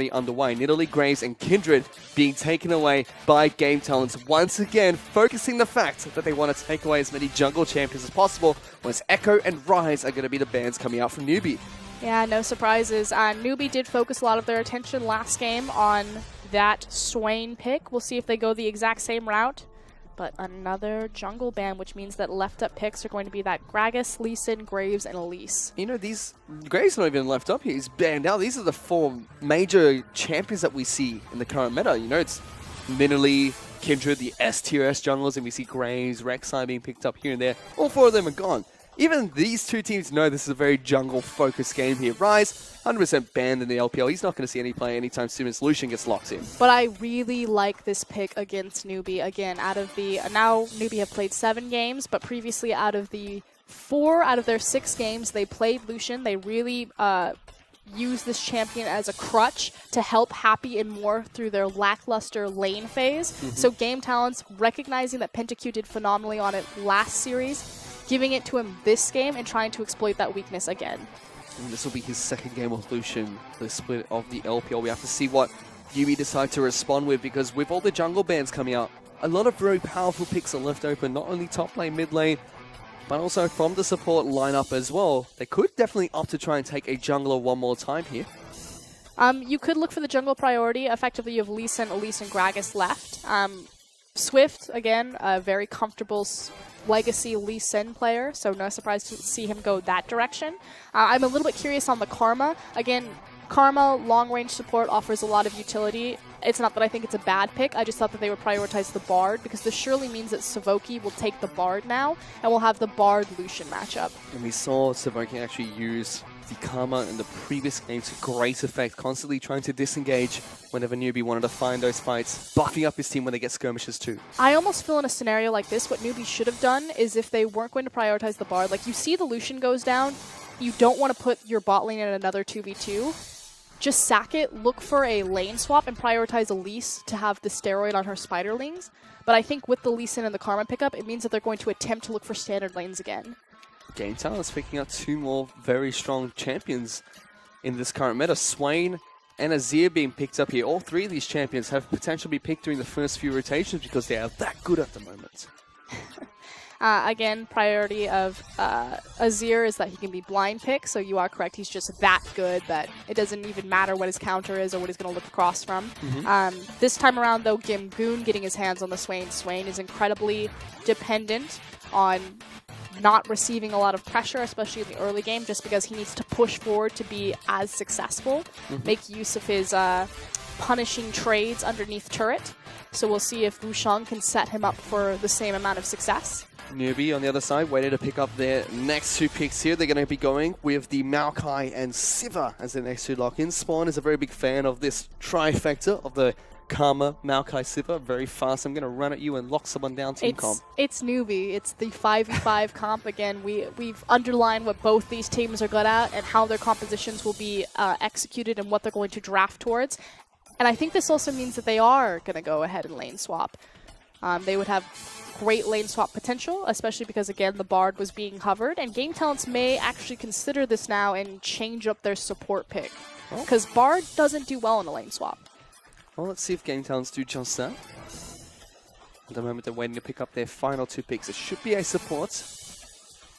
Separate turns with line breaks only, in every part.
underway. Nidalee, Graves, and Kindred being taken away by Game Talents. Once again, focusing the fact that they want to take away as many jungle champions as possible, whereas Echo and Rise are going to be the bans coming out from Newbee.
Yeah, no surprises. Newbee did focus a lot of their attention last game on that Swain pick. We'll see if they go the exact same route. But another jungle ban, which means that left up picks are going to be that Gragas, Lee Sin, Graves, and Elise.
You know, these Graves not even left up here. He's banned out. These are the 4 major champions that we see in the current meta. You know, it's Nidalee, Kindred, the S-tier junglers, and we see Graves, Rek'Sai being picked up here and there. All 4 of them are gone. Even these 2 teams know this is a very jungle-focused game here. Rise, 100% banned in the LPL. He's not going to see any play anytime soon as Lucian gets locked in.
But I really like this pick against Newbee. Again, out of the... now Newbee have played 7 games, but previously out of the 4 out of their 6 games, they played Lucian. They really used this champion as a crutch to help Happy and Moore through their lackluster lane phase. So Game Talents, recognizing that PentaQ did phenomenally on it last series, giving it to him this game and trying to exploit that weakness again.
And this will be his 2nd game with Lucian, the split of the LPL. We have to see what Newbee decide to respond with, because with all the jungle bans coming out, a lot of very powerful picks are left open, not only top lane, mid lane, but also from the support lineup as well. They could definitely opt to try and take a jungler one more time here.
You could look for the jungle priority. Effectively, you have Lee Sin, Elise, and Gragas left. Swift, again, a very comfortable legacy Lee Sin player, so no surprise to see him go that direction. I'm a little bit curious on the Karma. Again, Karma, long-range support, offers a lot of utility. It's not that I think it's a bad pick, I just thought that they would prioritize the Bard, because this surely means that Savoki will take the Bard now, and we'll have the Bard-Lucian matchup.
And we saw Savoki actually use the Karma in the previous game to great effect, constantly trying to disengage whenever Newbee wanted to find those fights, buffing up his team when they get skirmishes too.
I almost feel in a scenario like this, what Newbee should have done is if they weren't going to prioritize the Bard, like you see the Lucian goes down, you don't want to put your bot lane in another 2v2, just sack it, look for a lane swap, and prioritize Elise to have the steroid on her spiderlings. But I think with the Lee Sin and the Karma pickup, it means that they're going to attempt to look for standard lanes again.
Game Talents picking up 2 more very strong champions in this current meta. Swain and Azir being picked up here. All 3 of these champions have potential to be picked during the first few rotations because they are that good at the moment.
Again, priority of Azir is that he can be blind pick, so you are correct. He's just that good that it doesn't even matter what his counter is or what he's going to look across from. This time around, though, Gimgoon getting his hands on the Swain. Swain is incredibly dependent on not receiving a lot of pressure, especially in the early game, just because he needs to push forward to be as successful, make use of his punishing trades underneath turret. So we'll see if Wushang can set him up for the same amount of success.
Newbee on the other side, waiting to pick up their next 2 picks here. They're going to be going with the Maokai and Sivir as their next 2 lock-in. Spawn is a very big fan of this trifecta of the Karma, Maokai, Sivir. Very fast. I'm going to run at you and lock someone down, Team Comp.
It's Newbee. It's the 5v5 comp. Again, we've underlined what both these teams are good at and how their compositions will be executed and what they're going to draft towards. And I think this also means that they are going to go ahead and lane swap. They would have great lane swap potential, especially because, again, the Bard was being hovered. And Game Talents may actually consider this now and change up their support pick. Because Bard doesn't do well in a lane swap.
Well, let's see if Game Talents do just that. At the moment, they're waiting to pick up their final 2 picks. It should be a support,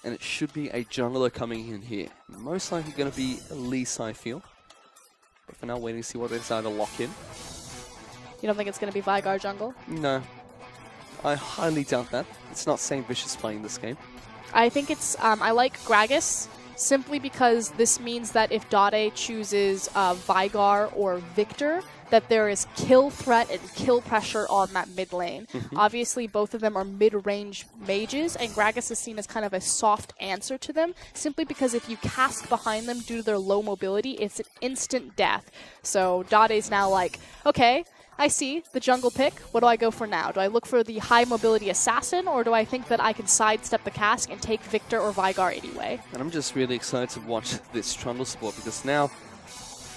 and it should be a jungler coming in here. Most likely going to be Elise, I feel. But for now, waiting to see what they decide to lock in.
You don't think it's going to be Veigar jungle?
No. I highly doubt that. It's not Saint Vicious playing this game.
I think it's... I like Gragas, simply because this means that if Dade chooses Veigar or Victor, that there is kill threat and kill pressure on that mid lane. Obviously, both of them are mid-range mages, and Gragas is seen as kind of a soft answer to them, simply because if you cast behind them due to their low mobility, it's an instant death. So Dade's now like, okay, I see the jungle pick. What do I go for now? Do I look for the high mobility assassin, or do I think that I can sidestep the cask and take Victor or Veigar anyway?
And I'm just really excited to watch this Trundle support, because now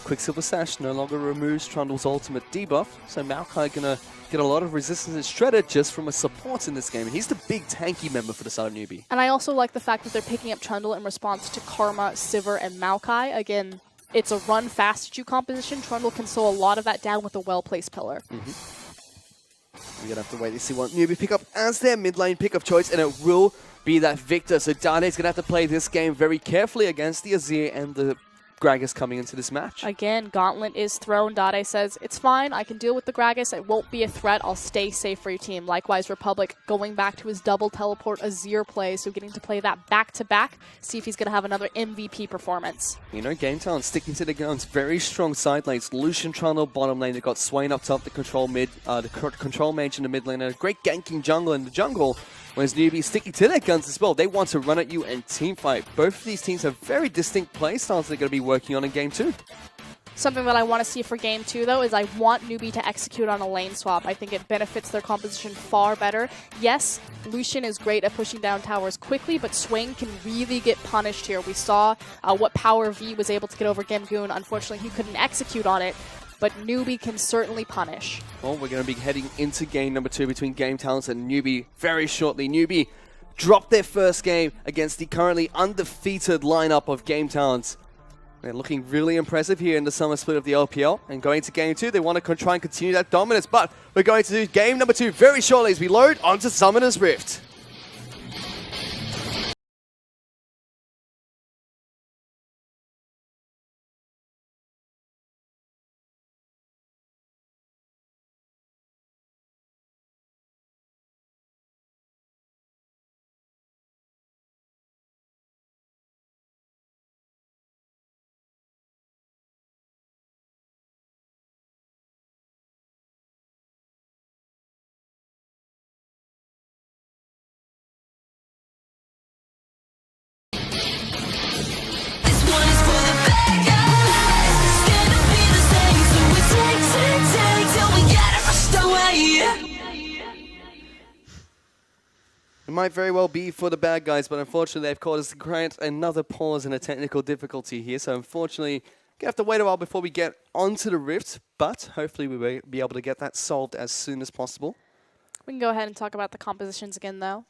Quicksilver Sash no longer removes Trundle's ultimate debuff, so Maokai gonna get a lot of resistance and shredded just from a support in this game. And he's the big tanky member for the side of Newbee.
And I also like the fact that they're picking up Trundle in response to Karma, Sivir, and Maokai. Again, it's a run fast you composition. Trundle can slow a lot of that down with a well-placed pillar.
We're going to have to wait to see what Newbee pick up as their mid lane pick of choice, and it will be that Victor. So Dade's going to have to play this game very carefully against the Azir and the Gragas coming into this match.
Again, Gauntlet is thrown. Dade says, it's fine, I can deal with the Gragas. It won't be a threat. I'll stay safe for your team. Likewise, Republic going back to his double teleport Azir play, so getting to play that back-to-back, see if he's going to have another MVP performance.
You know, Game Talent sticking to the guns. Very strong side lanes. Lucian, Trundle, bottom lane. They've got Swain up top, the control control mage in the mid lane, and a great ganking jungle in the jungle. Whereas Newbee sticking to their guns as well. They want to run at you and team fight. Both of these teams have very distinct play styles they're going to be working on in Game 2.
Something that I want to see for Game 2, though, is I want Newbee to execute on a lane swap. I think it benefits their composition far better. Yes, Lucian is great at pushing down towers quickly, but Swain can really get punished here. We saw what Power V was able to get over Gemgoon. Unfortunately, he couldn't execute on it. But Newbee can certainly punish.
Well, we're going to be heading into game number 2 between Game Talents and Newbee very shortly. Newbee dropped their first game against the currently undefeated lineup of Game Talents. They're looking really impressive here in the summer split of the LPL. And going to game 2, they want to try and continue that dominance. But we're going to do game number 2 very shortly as we load onto Summoner's Rift. It might very well be for the bad guys, but unfortunately they've caused us to grant another pause and a technical difficulty here. So unfortunately, we have to wait a while before we get onto the Rift, but hopefully we will be able to get that solved as soon as possible.
We can go ahead and talk about the compositions again, though.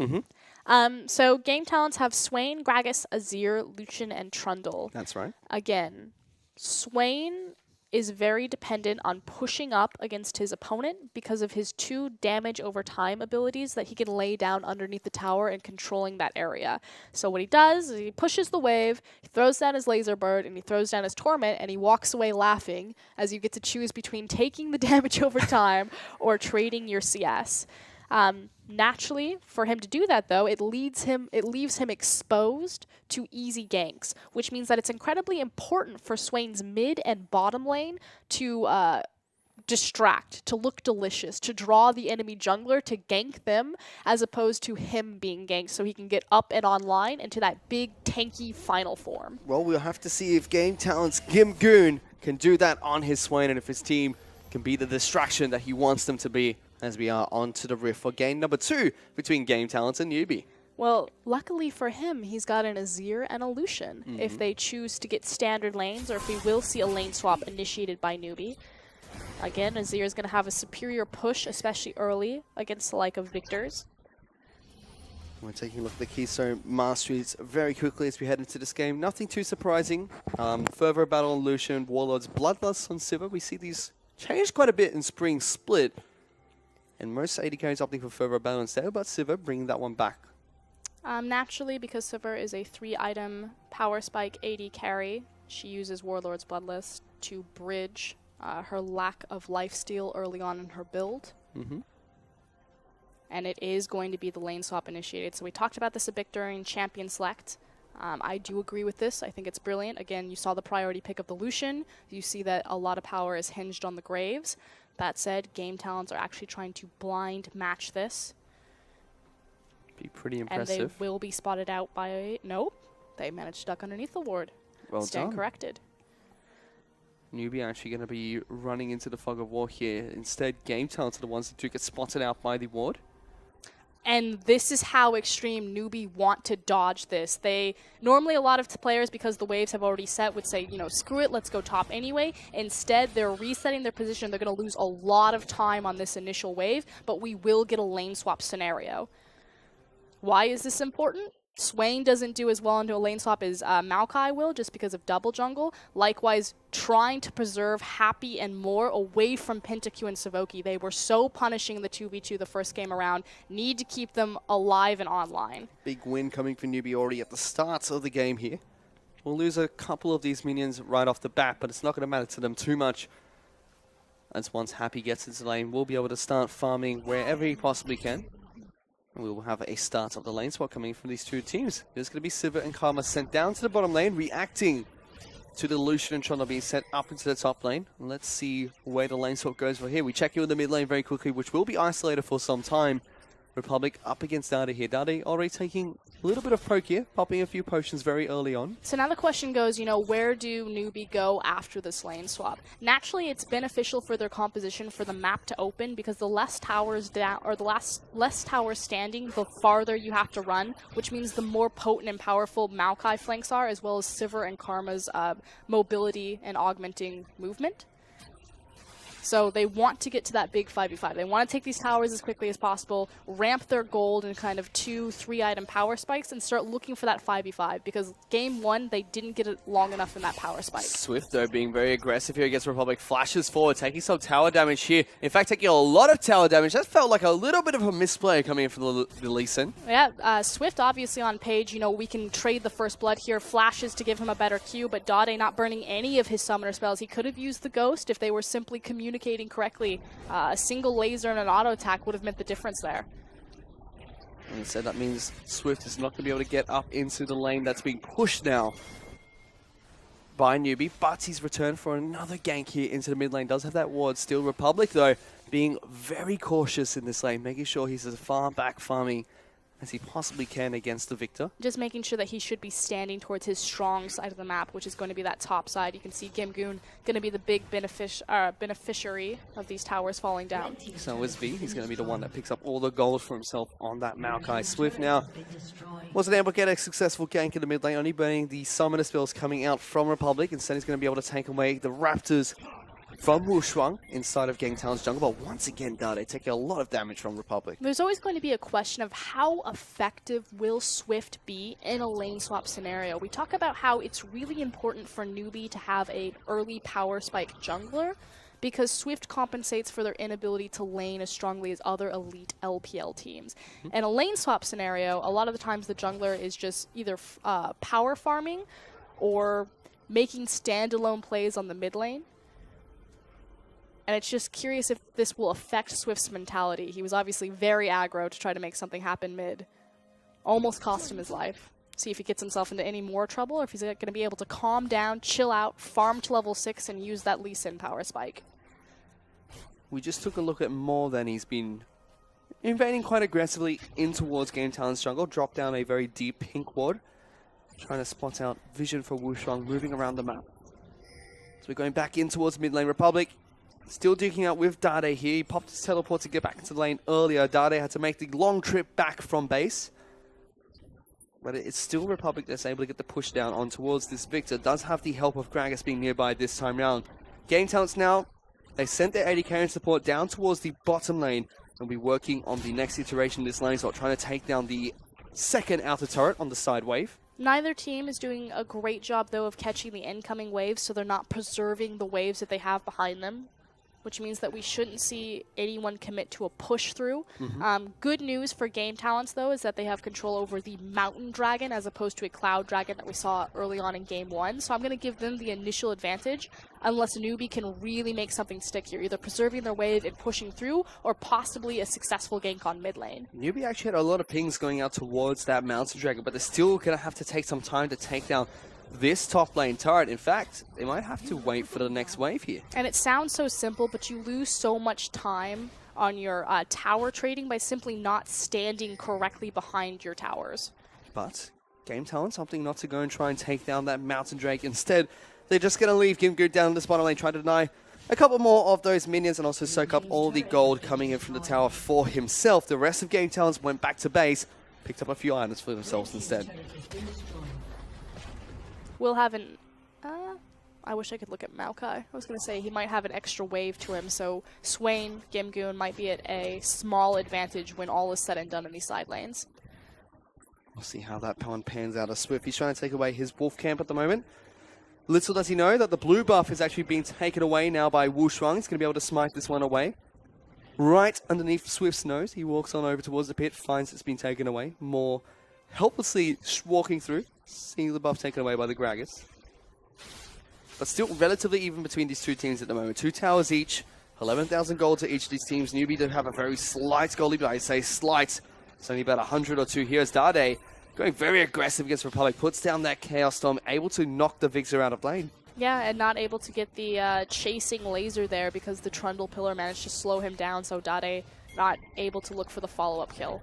So Game Talents have Swain, Gragas, Azir, Lucian, and Trundle.
That's right.
Again, Swain is very dependent on pushing up against his opponent because of his 2 damage over time abilities that he can lay down underneath the tower and controlling that area. So what he does is he pushes the wave, he throws down his laser bird, and he throws down his torment, and he walks away laughing as you get to choose between taking the damage over time or trading your CS. Naturally, for him to do that, though, it leaves him exposed to easy ganks, which means that it's incredibly important for Swain's mid and bottom lane to distract, to look delicious, to draw the enemy jungler to gank them, as opposed to him being ganked, so he can get up and online into that big, tanky final form.
Well, we'll have to see if Game Talent's Gemgoon can do that on his Swain, and if his team can be the distraction that he wants them to be, as we are on to the Rift for game number 2 between Game Talents and Newbee.
Well, luckily for him, he's got an Azir and a Lucian if they choose to get standard lanes, or if we will see a lane swap initiated by Newbee. Again, Azir is going to have a superior push, especially early, against the like of Victor's.
We're taking a look at the Keystone Masteries very quickly as we head into this game. Nothing too surprising. Further battle on Lucian, Warlords, Bloodlust on Sivir. We see these change quite a bit in Spring Split. And most AD carries opting for further balance there, but Sivir bringing that one back.
Naturally, because Sivir is a 3-item power spike AD carry, she uses Warlord's Bloodlust to bridge her lack of lifesteal early on in her build. And it is going to be the lane swap initiated. So we talked about this a bit during Champion Select. I do agree with this. I think it's brilliant. Again, you saw the priority pick of the Lucian. You see that a lot of power is hinged on the Graves. That said, Game Talents are actually trying to blind match this.
Be pretty impressive.
And they will be spotted out by... Nope. They managed to duck underneath the ward.
Well
Stand
done.
Corrected.
Newbee actually going to be running into the fog of war here. Instead, Game Talents are the ones that do get spotted out by the ward.
And this is how extreme Newbee want to dodge this. They normally, a lot of players, because the waves have already set, would say, you know, screw it, let's go top anyway. Instead, they're resetting their position. They're going to lose a lot of time on this initial wave, but we will get a lane swap scenario. Why is this important? Swain doesn't do as well into a lane swap as Maokai will, just because of double jungle. Likewise, trying to preserve Happy and Moore away from PentaQ and Savoki. They were so punishing the 2v2 the first game around. Need to keep them alive and online.
Big win coming for Newbee already at the start of the game here. We'll lose a couple of these minions right off the bat, but it's not going to matter to them too much. As once Happy gets into the lane, we'll be able to start farming wherever he possibly can. We will have a start of the lane swap coming from these two teams. There's going to be Sivir and Karma sent down to the bottom lane, reacting to the Lucian and Trundle being sent up into the top lane. Let's see where the lane swap goes from here. We check you in the mid lane very quickly, which will be isolated for some time. Republic up against Dade here. Dade already taking a little bit of poke here, popping a few potions very early on.
So now the question goes, you know, where do Newbee go after this lane swap? Naturally, it's beneficial for their composition for the map to open because the less towers down, or the less towers standing, the farther you have to run, which means the more potent and powerful Maokai flanks are, as well as Sivir and Karma's mobility and augmenting movement. So they want to get to that big 5v5. They want to take these towers as quickly as possible, ramp their gold in kind of 2-3 item power spikes, and start looking for that 5v5. Because game one, they didn't get it long enough in that power spike.
Swift, though, being very aggressive here against Republic. Flashes forward, taking some tower damage here. In fact, taking a lot of tower damage. That felt like a little bit of a misplay coming in from the Lee Sin.
Yeah, Swift obviously on page, you know, we can trade the first blood here. Flashes to give him a better Q, but Dade not burning any of his summoner spells. He could have used the Ghost if they were simply communicating correctly. A single laser and an auto attack would have meant the difference there.
And instead, that means Swift is not going to be able to get up into the lane that's being pushed now by Newbee, but he's returned for another gank here into the mid lane. Does have that ward still. Republic, though, being very cautious in this lane, making sure he's as far back farming as he possibly can against the Victor.
Just making sure that he should be standing towards his strong side of the map, which is going to be that top side. You can see Gimgoon going to be the big beneficiary of these towers falling down.
So is V. He's going to be the one that picks up all the gold for himself on that Maokai. Swift now wasn't able to get a successful gank in the mid lane, only burning the summoner spells coming out from Republic. Instead, he's going to be able to take away the Raptors from Wushuang inside of Gangtown's jungle, but once again, Dade taking a lot of damage from Republic.
There's always going to be a question of how effective will Swift be in a lane swap scenario. We talk about how it's really important for Newbee to have an early power spike jungler because Swift compensates for their inability to lane as strongly as other elite LPL teams. In a lane swap scenario, a lot of the times the jungler is just either power farming or making standalone plays on the mid lane. And it's just curious if this will affect Swift's mentality. He was obviously very aggro to try to make something happen mid. Almost cost him his life. See if he gets himself into any more trouble or if he's going to be able to calm down, chill out, farm to level 6, and use that Lee Sin power spike.
We just took a look at more than he's been invading quite aggressively in towards Game Talent's jungle. Dropped down a very deep pink ward. Trying to spot out vision for Wushuang moving around the map. So we're going back in towards mid lane. Republic still duking out with Dade here. He popped his teleport to get back into the lane earlier. Dade had to make the long trip back from base. But it's still Republic that's able to get the push down on towards this Victor. Does have the help of Gragas being nearby this time round. Game Talents now, they sent their AD carry support down towards the bottom lane. And be working on the next iteration of this lane, so trying to take down the second outer turret on the side wave.
Neither team is doing a great job, though, of catching the incoming waves, so they're not preserving the waves that they have behind them, which means that we shouldn't see anyone commit to a push through. Good news for Game Talents, though, is that they have control over the Mountain Dragon as opposed to a Cloud Dragon that we saw early on in Game 1. So I'm going to give them the initial advantage unless Newbee can really make something stick here, either preserving their wave and pushing through or possibly a successful gank on mid lane.
Newbee actually had a lot of pings going out towards that Mountain Dragon, but they're still going to have to take some time to take down this top lane turret. In fact, they might have to wait for the next wave here.
And it sounds so simple, but you lose so much time on your tower trading by simply not standing correctly behind your towers.
But Game Talent something not to go and try and take down that Mountain Drake. Instead, they're just going to leave Gimgoon down in this bottom lane, trying to deny a couple more of those minions and also soak up all the gold coming in from the tower for himself. The rest of Game Talents went back to base, picked up a few items for themselves instead.
We'll have an... I wish I could look at Maokai. I was going to say he might have an extra wave to him, so Swain, Gimgoon might be at a small advantage when all is said and done in these side lanes.
We'll see how that one pans out. Swift, he's trying to take away his wolf camp at the moment. Little does he know that the blue buff is actually being taken away now by Wu Shuang. He's going to be able to smite this one away. Right underneath Swift's nose, he walks on over towards the pit, finds it's been taken away. More helplessly walking through, seeing the buff taken away by the Gragas. But still relatively even between these two teams at the moment. 2 towers each, 11,000 gold to each of these teams. Newbee do have a very slight goal lead, but I say slight. It's only about 100 or 2 here as Dade going very aggressive against Republic, puts down that Chaos Storm, able to knock the Vixer out of lane.
Yeah, and not able to get the chasing laser there because the Trundle Pillar managed to slow him down, so Dade not able to look for the follow-up kill.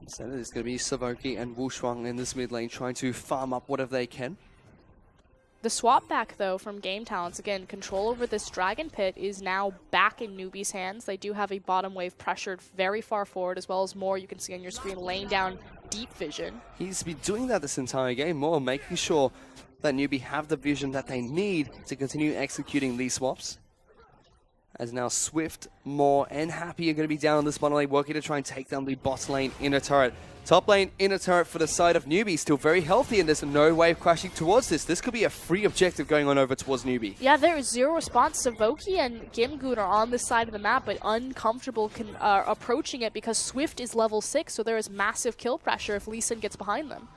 Instead, it's going to be Savoki and Wu Shuang in this mid lane trying to farm up whatever they can.
The swap back, though, from Game Talents, again, control over this Dragon Pit is now back in Newbee's hands. They do have a bottom wave pressured very far forward, as well as more you can see on your screen laying down deep vision. He's
been doing that this entire game, more making sure that Newbee have the vision that they need to continue executing these swaps. As now Swift, Moore, and Happy are going to be down on this bottom lane, working to try and take down the bot lane inner turret. Top lane inner turret for the side of Newbee, still very healthy, and there's no wave crashing towards this. This could be a free objective going on over towards Newbee.
Yeah, there is zero response. Savoki and Gimgoon are on this side of the map, but uncomfortable approaching it because Swift is level 6, so there is massive kill pressure if Lee Sin gets behind them.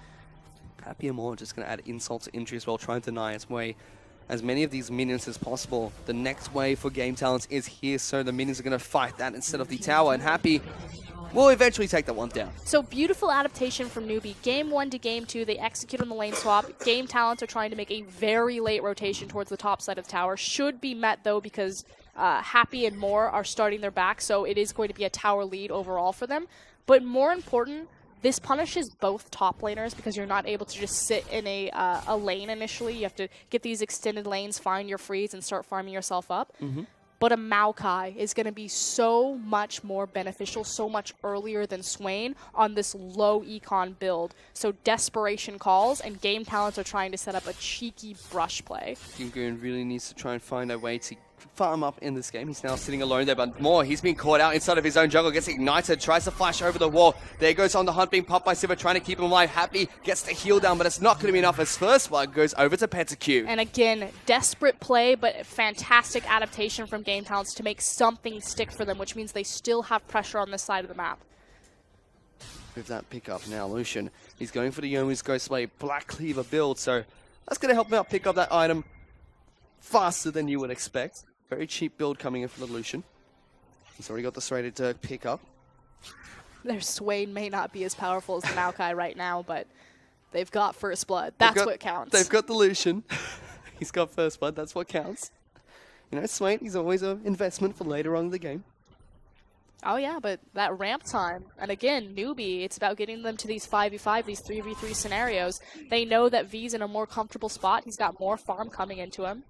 Happy and Moore just going to add insult to injury as well, trying to deny its way as many of these minions as possible. The next wave for Game Talents is here, so the minions are going to fight that instead of the tower, and Happy will eventually take that one down.
So beautiful adaptation from Newbee. Game 1 to Game 2, they execute on the lane swap. Game Talents are trying to make a very late rotation towards the top side of the tower. Should be met, though, because Happy and Moore are starting their back, so it is going to be a tower lead overall for them. But more important, this punishes both top laners because you're not able to just sit in a lane initially. You have to get these extended lanes, find your freeze, and start farming yourself up. But a Maokai is going to be so much more beneficial, so much earlier than Swain on this low econ build. So desperation calls, and Game Talents are trying to set up a cheeky brush play.
Gimgoon really needs to try and find a way to farm up in this game. He's now sitting alone there, but Moore, he's been caught out inside of his own jungle, gets ignited, tries to flash over the wall. There goes on the hunt, being popped by Sivir, trying to keep him alive. Happy gets the heal down, but it's not going to be enough as first blood goes over to PentaQ.
And again, desperate play, but fantastic adaptation from Game Talents to make something stick for them, which means they still have pressure on this side of the map.
With that pickup now, Lucian, he's going for the Youmuu's Ghostblade Black Cleaver build, so that's going to help him out pick up that item faster than you would expect. Very cheap build coming in from the Lucian. He's already got this ready to pick up.
Their Swain may not be as powerful as the Maokai right now, but they've got first blood. That's what counts.
They've got the Lucian. He's got first blood. That's what counts. You know, Swain, he's always an investment for later on in the game.
Oh yeah, but that ramp time, and again, Newbee, it's about getting them to these 5v5, these 3v3 scenarios. They know that V's in a more comfortable spot. He's got more farm coming into him.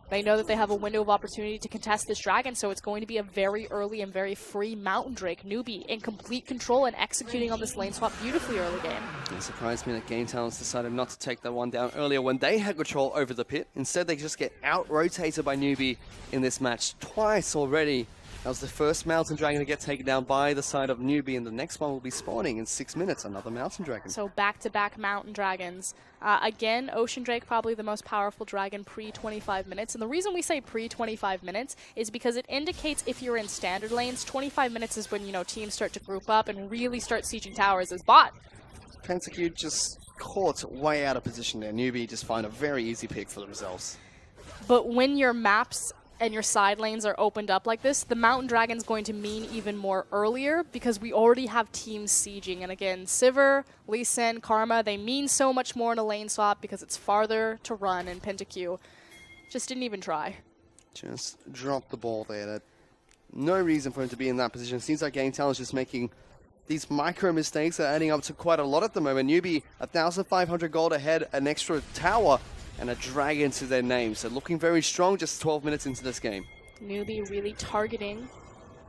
They know that they have a window of opportunity to contest this dragon, so it's going to be a very early and very free Mountain Drake. Newbee in complete control and executing on this lane swap beautifully early game.
It surprised me that Game Talents decided not to take that one down earlier when they had control over the pit. Instead, they just get out-rotated by Newbee in this match twice already. That was the first Mountain Dragon to get taken down by the side of Newbee, and the next one will be spawning in 6 minutes, another Mountain Dragon.
So back-to-back Mountain Dragons. Again, Ocean Drake probably the most powerful dragon pre-25 minutes, and the reason we say pre-25 minutes is because it indicates if you're in standard lanes, 25 minutes is when, you know, teams start to group up and really start sieging towers as bot.
PentaQ just caught way out of position there. Newbee just find a very easy pick for themselves.
But when your maps and your side lanes are opened up like this, the Mountain Dragon's going to mean even more earlier because we already have teams sieging. And again, Sivir, Lee Sin, Karma, they mean so much more in a lane swap because it's farther to run, and PentaQ just didn't even try.
Just dropped the ball there. No reason for him to be in that position. Seems like Game Talents just making these micro mistakes that are adding up to quite a lot at the moment. Newbee, 1,500 gold ahead, an extra tower, and a dragon to their name. So looking very strong just 12 minutes into this game.
Newbee really targeting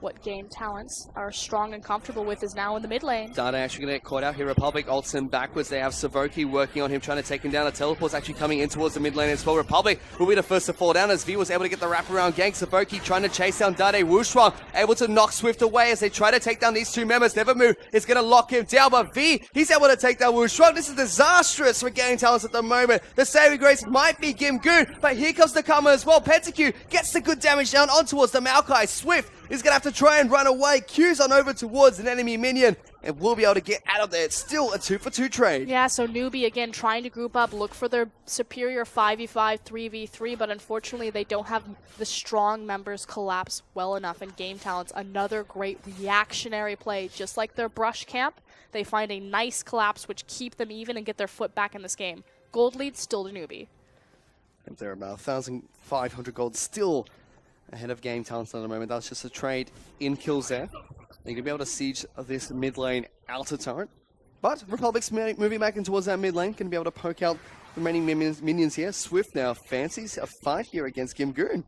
what game talents are strong and comfortable with is now in the mid lane.
Dade actually going to get caught out here. Republic ults him backwards. They have Savoki working on him, trying to take him down. A teleport's actually coming in towards the mid lane as well. Republic will be the first to fall down as V was able to get the wraparound gank. Savoki trying to chase down Dade. Wushuang able to knock Swift away as they try to take down these two members. Nevermove is going to lock him down, but V, he's able to take down Wushuang. This is disastrous for game talents at the moment. The saving grace might be Gimgoon, but here comes the comer as well. PentaQ gets the good damage down on towards the Maokai. Swift is going to have to try and run away. Q's on over towards an enemy minion and will be able to get out of there. It's still a 2-for-2 trade.
Yeah, so Newbee again trying to group up, look for their superior 5v5, 3v3, but unfortunately they don't have the strong members collapse well enough. And game talents, another great reactionary play. Just like their brush camp, they find a nice collapse which keep them even and get their foot back in this game. Gold lead still to Newbee.
And they're about 1,500 gold still ahead of game talents at the moment. That's just a trade in kills there. They're going to be able to siege this mid lane outer turret. But Republic's moving back in towards that mid lane. Going to be able to poke out the remaining minions here. Swift now fancies a fight here against Gimgoon.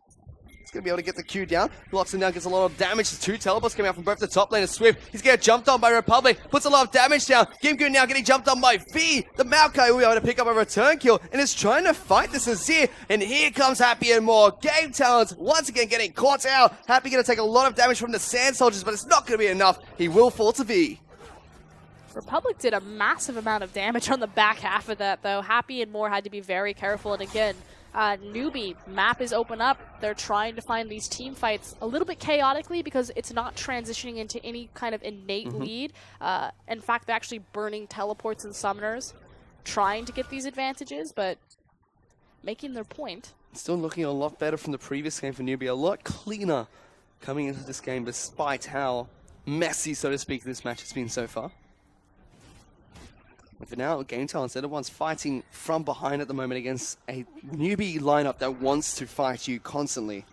He's going to be able to get the Q down. Blocks him down, gets a lot of damage. There's two teleports coming out from both the top lane of Swift. He's getting jumped on by Republic. Puts a lot of damage down. Gimgoon now getting jumped on by V. The Maokai will be able to pick up a return kill and is trying to fight this Azir. And here comes Happy and More. Game talents once again getting caught out. Happy going to take a lot of damage from the Sand Soldiers, but it's not going to be enough. He will fall to V.
Republic did a massive amount of damage on the back half of that, though. Happy and More had to be very careful. And again, Newbee, map is open up. They're trying to find these team fights a little bit chaotically because it's not transitioning into any kind of innate lead. In fact, they're actually burning teleports and summoners, trying to get these advantages, but making their point.
Still looking a lot better from the previous game for Newbee. A lot cleaner coming into this game despite how messy, so to speak, this match has been so far. And for now, game talents, they're the ones fighting from behind at the moment against a Newbee lineup that wants to fight you constantly.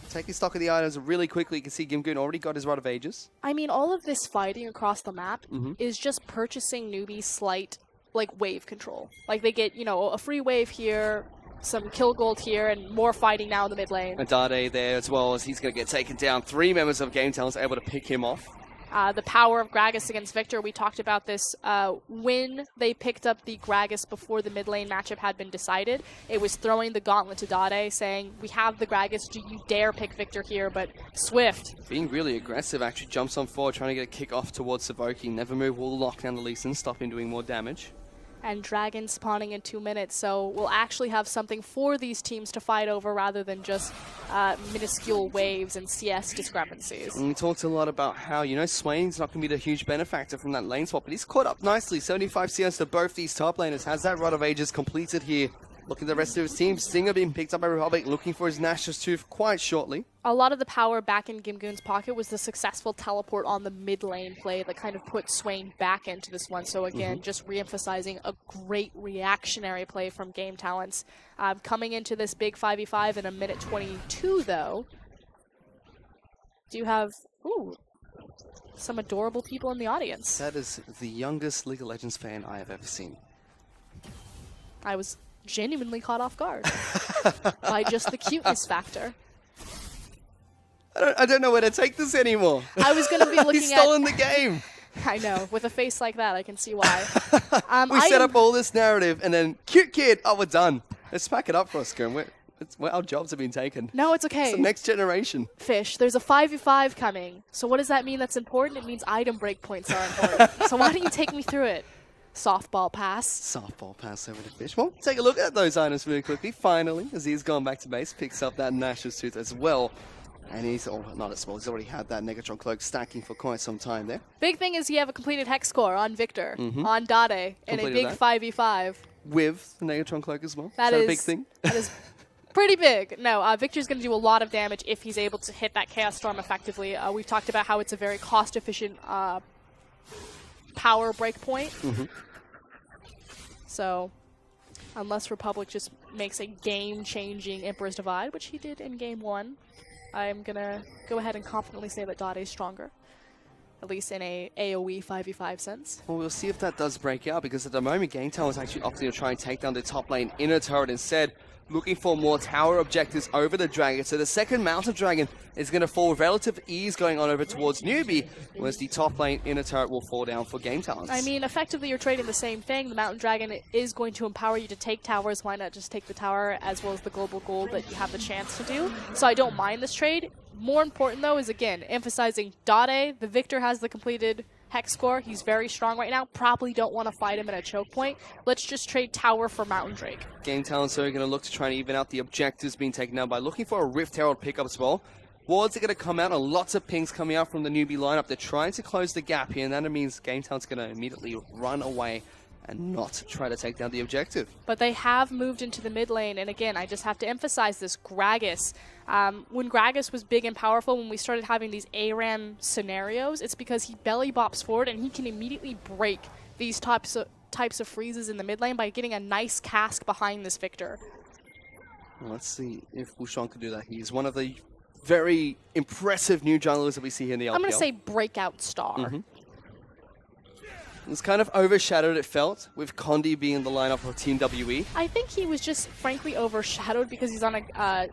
Taking stock of the items really quickly, you can see Gimgoon already got his Rod of Ages.
I mean, all of this fighting across the map is just purchasing Newbee's slight, like, wave control. Like, they get, you know, a free wave here, some kill gold here, and more fighting now in the mid lane.
And Dade there as well, as he's going to get taken down. 3 members of game talents able to pick him off.
The power of Gragas against Victor, we talked about this when they picked up the Gragas before the mid lane matchup had been decided. It was throwing the gauntlet to Dade, saying, we have the Gragas, do you dare pick Victor here? But Swift,
being really aggressive, actually jumps on forward, trying to get a kick off towards Savoki. Nevermove will lock down the Lee Sin, stop him doing more damage.
and Dragon spawning in 2 minutes. So we'll actually have something for these teams to fight over rather than just minuscule waves and CS discrepancies.
And we talked a lot about how, you know, Swain's not going to be the huge benefactor from that lane swap, but he's caught up nicely. 75 CS to both these top laners. Has that Rod of Ages completed here. Look at the rest of his team. Stinger being picked up by Republic, looking for his Nashor's Tooth quite shortly.
A lot of the power back in Gimgoon's pocket was the successful teleport on the mid lane play that kind of put Swain back into this one. So again, just re-emphasizing a great reactionary play from Game Talents. Coming into this big 5v5 in a minute 22 though, do you have some adorable people in the audience?
That is the youngest League of Legends fan I have ever seen.
I was genuinely caught off guard by just the cuteness factor.
I don't know where to take this anymore.
I was going to be looking
He's stolen the game.
I know. With a face like that, I can see why.
We set up all this narrative, and then, cute kid, oh, we're done. Let's pack it up for us, Grim. Our jobs have been taken.
No, it's okay.
It's the next generation.
Fish, there's a 5v5 coming. So what does that mean that's important? It means item breakpoints are important. So why don't you take me through it? Softball pass.
Softball pass over to Fish. Well, take a look at those items really quickly. Finally, as he's gone back to base, picks up that Nashor's Tooth as well. And he's, not as well, he's already had that Negatron Cloak stacking for quite some time there.
Big thing is you have a completed Hex Core on Victor, on Dade, in a big 5v5.
With the Negatron Cloak as well.
That
is
is
a big thing?
That is pretty big. No, Victor's going to do a lot of damage if he's able to hit that Chaos Storm effectively. We've talked about how it's a very cost-efficient power breakpoint. So, unless Republic just makes a game-changing Emperor's Divide, which he did in Game 1, I'm going to go ahead and confidently say that Dade is stronger, at least in a AoE 5v5 sense.
Well, we'll see if that does break out, because at the moment, Game Tower is actually opting to try and take down the top lane inner turret instead. looking for more tower objectives over the dragon. So the second mountain dragon is going to fall with relative ease going on over towards Newbee, whereas the top lane inner turret will fall down for Game Talents.
I mean, effectively you're trading the same thing. The mountain dragon is going to empower you to take towers. Why not just take the tower as well as the global gold that you have the chance to do? So I don't mind this trade. More important, though, is, again, emphasizing Dade. The Victor has the completed Hex score. He's very strong right now. Probably don't want to fight him at a choke point. Let's just trade tower for Mountain Drake.
Game Talents are going to look to try and even out the objectives being taken down by looking for a Rift Herald pickup as well. Wards are going to come out, and lots of pings coming out from the Newbee lineup. They're trying to close the gap here, and that means Game Talents going to immediately run away and not try to take down the objective.
But they have moved into the mid lane, and again, I just have to emphasize this, Gragas. When Gragas was big and powerful, when we started having these ARAM scenarios, it's because he belly bops forward and he can immediately break these types of freezes in the mid lane by getting a nice cask behind this Victor.
Well, let's see if Wushang can do that. He's one of the very impressive new junglers that we see here in the LPL.
I'm going to say breakout star.
It was kind of overshadowed, it felt, with Condi being in the lineup of Team WE.
I think he was just frankly overshadowed because he's on a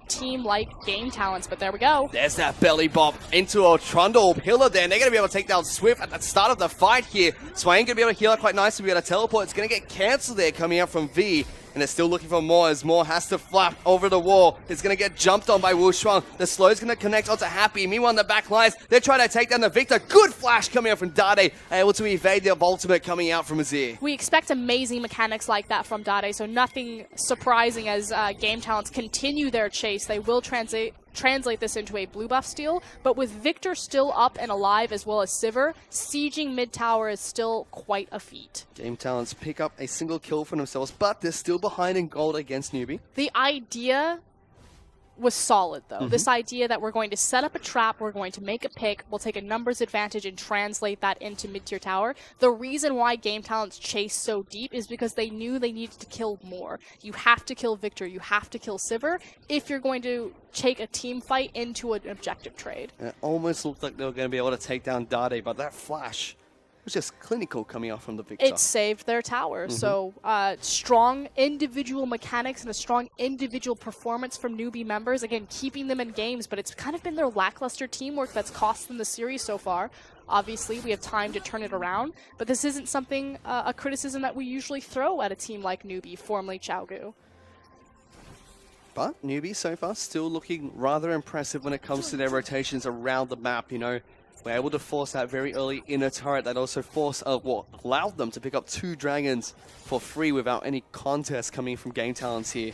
team like Game Talents, but there we go.
There's that belly bop into a Trundle pillar there, and they're going to be able to take down Swift at the start of the fight here. Swain going to be able to heal out quite nicely, be able to teleport. It's going to get cancelled there coming out from V. And they're still looking for more as Moore has to flap over the wall. It's going to get jumped on by Wushang. The slow's going to connect onto Happy. Meanwhile, in the back lines, they're trying to take down the Victor. Good flash coming out from Dade, able to evade the ultimate coming out from Azir.
We expect amazing mechanics like that from Dade, so nothing surprising as Game Talents continue their chase. They will translate this into a blue buff steal, but with Victor still up and alive as well as Sivir, sieging mid tower is still quite a feat.
Game Talents pick up a single kill for themselves, but they're still behind in gold against Newbee.
The idea was solid, though. This idea that we're going to set up a trap, we're going to make a pick, we'll take a numbers advantage and translate that into mid-tier tower. The reason why Game Talents chased so deep is because they knew they needed to kill more. You have to kill Victor, you have to kill Sivir if you're going to take a team fight into an objective trade.
And it almost looked like they were going to be able to take down Dade, but that flash was just clinical coming off from the Victor.
It saved their tower. So strong individual mechanics and a strong individual performance from Newbee members. Again, keeping them in games, but it's kind of been their lackluster teamwork that's cost them the series so far. Obviously, we have time to turn it around, but this isn't something, a criticism that we usually throw at a team like Newbee, formerly Xiaogu.
But Newbee so far still looking rather impressive when it comes to their rotations around the map, you know. We're able to force that very early inner turret that also allowed them to pick up 2 dragons for free without any contest coming from Game Talents here.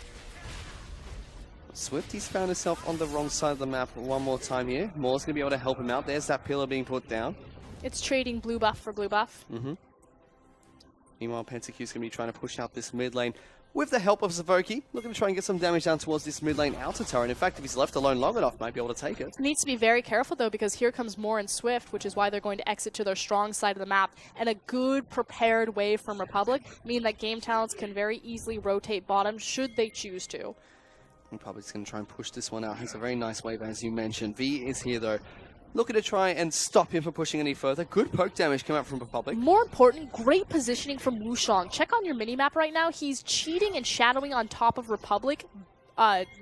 Swifty's found himself on the wrong side of the map one more time here. Moore's going to be able to help him out. There's that pillar being put down.
It's trading blue buff for blue buff.
Meanwhile, Pentacu's going to be trying to push out this mid lane with the help of Zavoki, looking to try and get some damage down towards this mid lane outer tower. And in fact, if he's left alone long enough, might be able to take it.
Needs to be very careful, though, because here comes Moore and Swift, which is why they're going to exit to their strong side of the map. And a good prepared wave from Republic mean that Game Talents can very easily rotate bottom should they choose to.
Republic's going to try and push this one out. Has a very nice wave, as you mentioned. V is here, though, looking to try and stop him from pushing any further. Good poke damage come out from Republic.
More important, great positioning from Wushang. Check on your minimap right now. He's cheating and shadowing on top of Republic,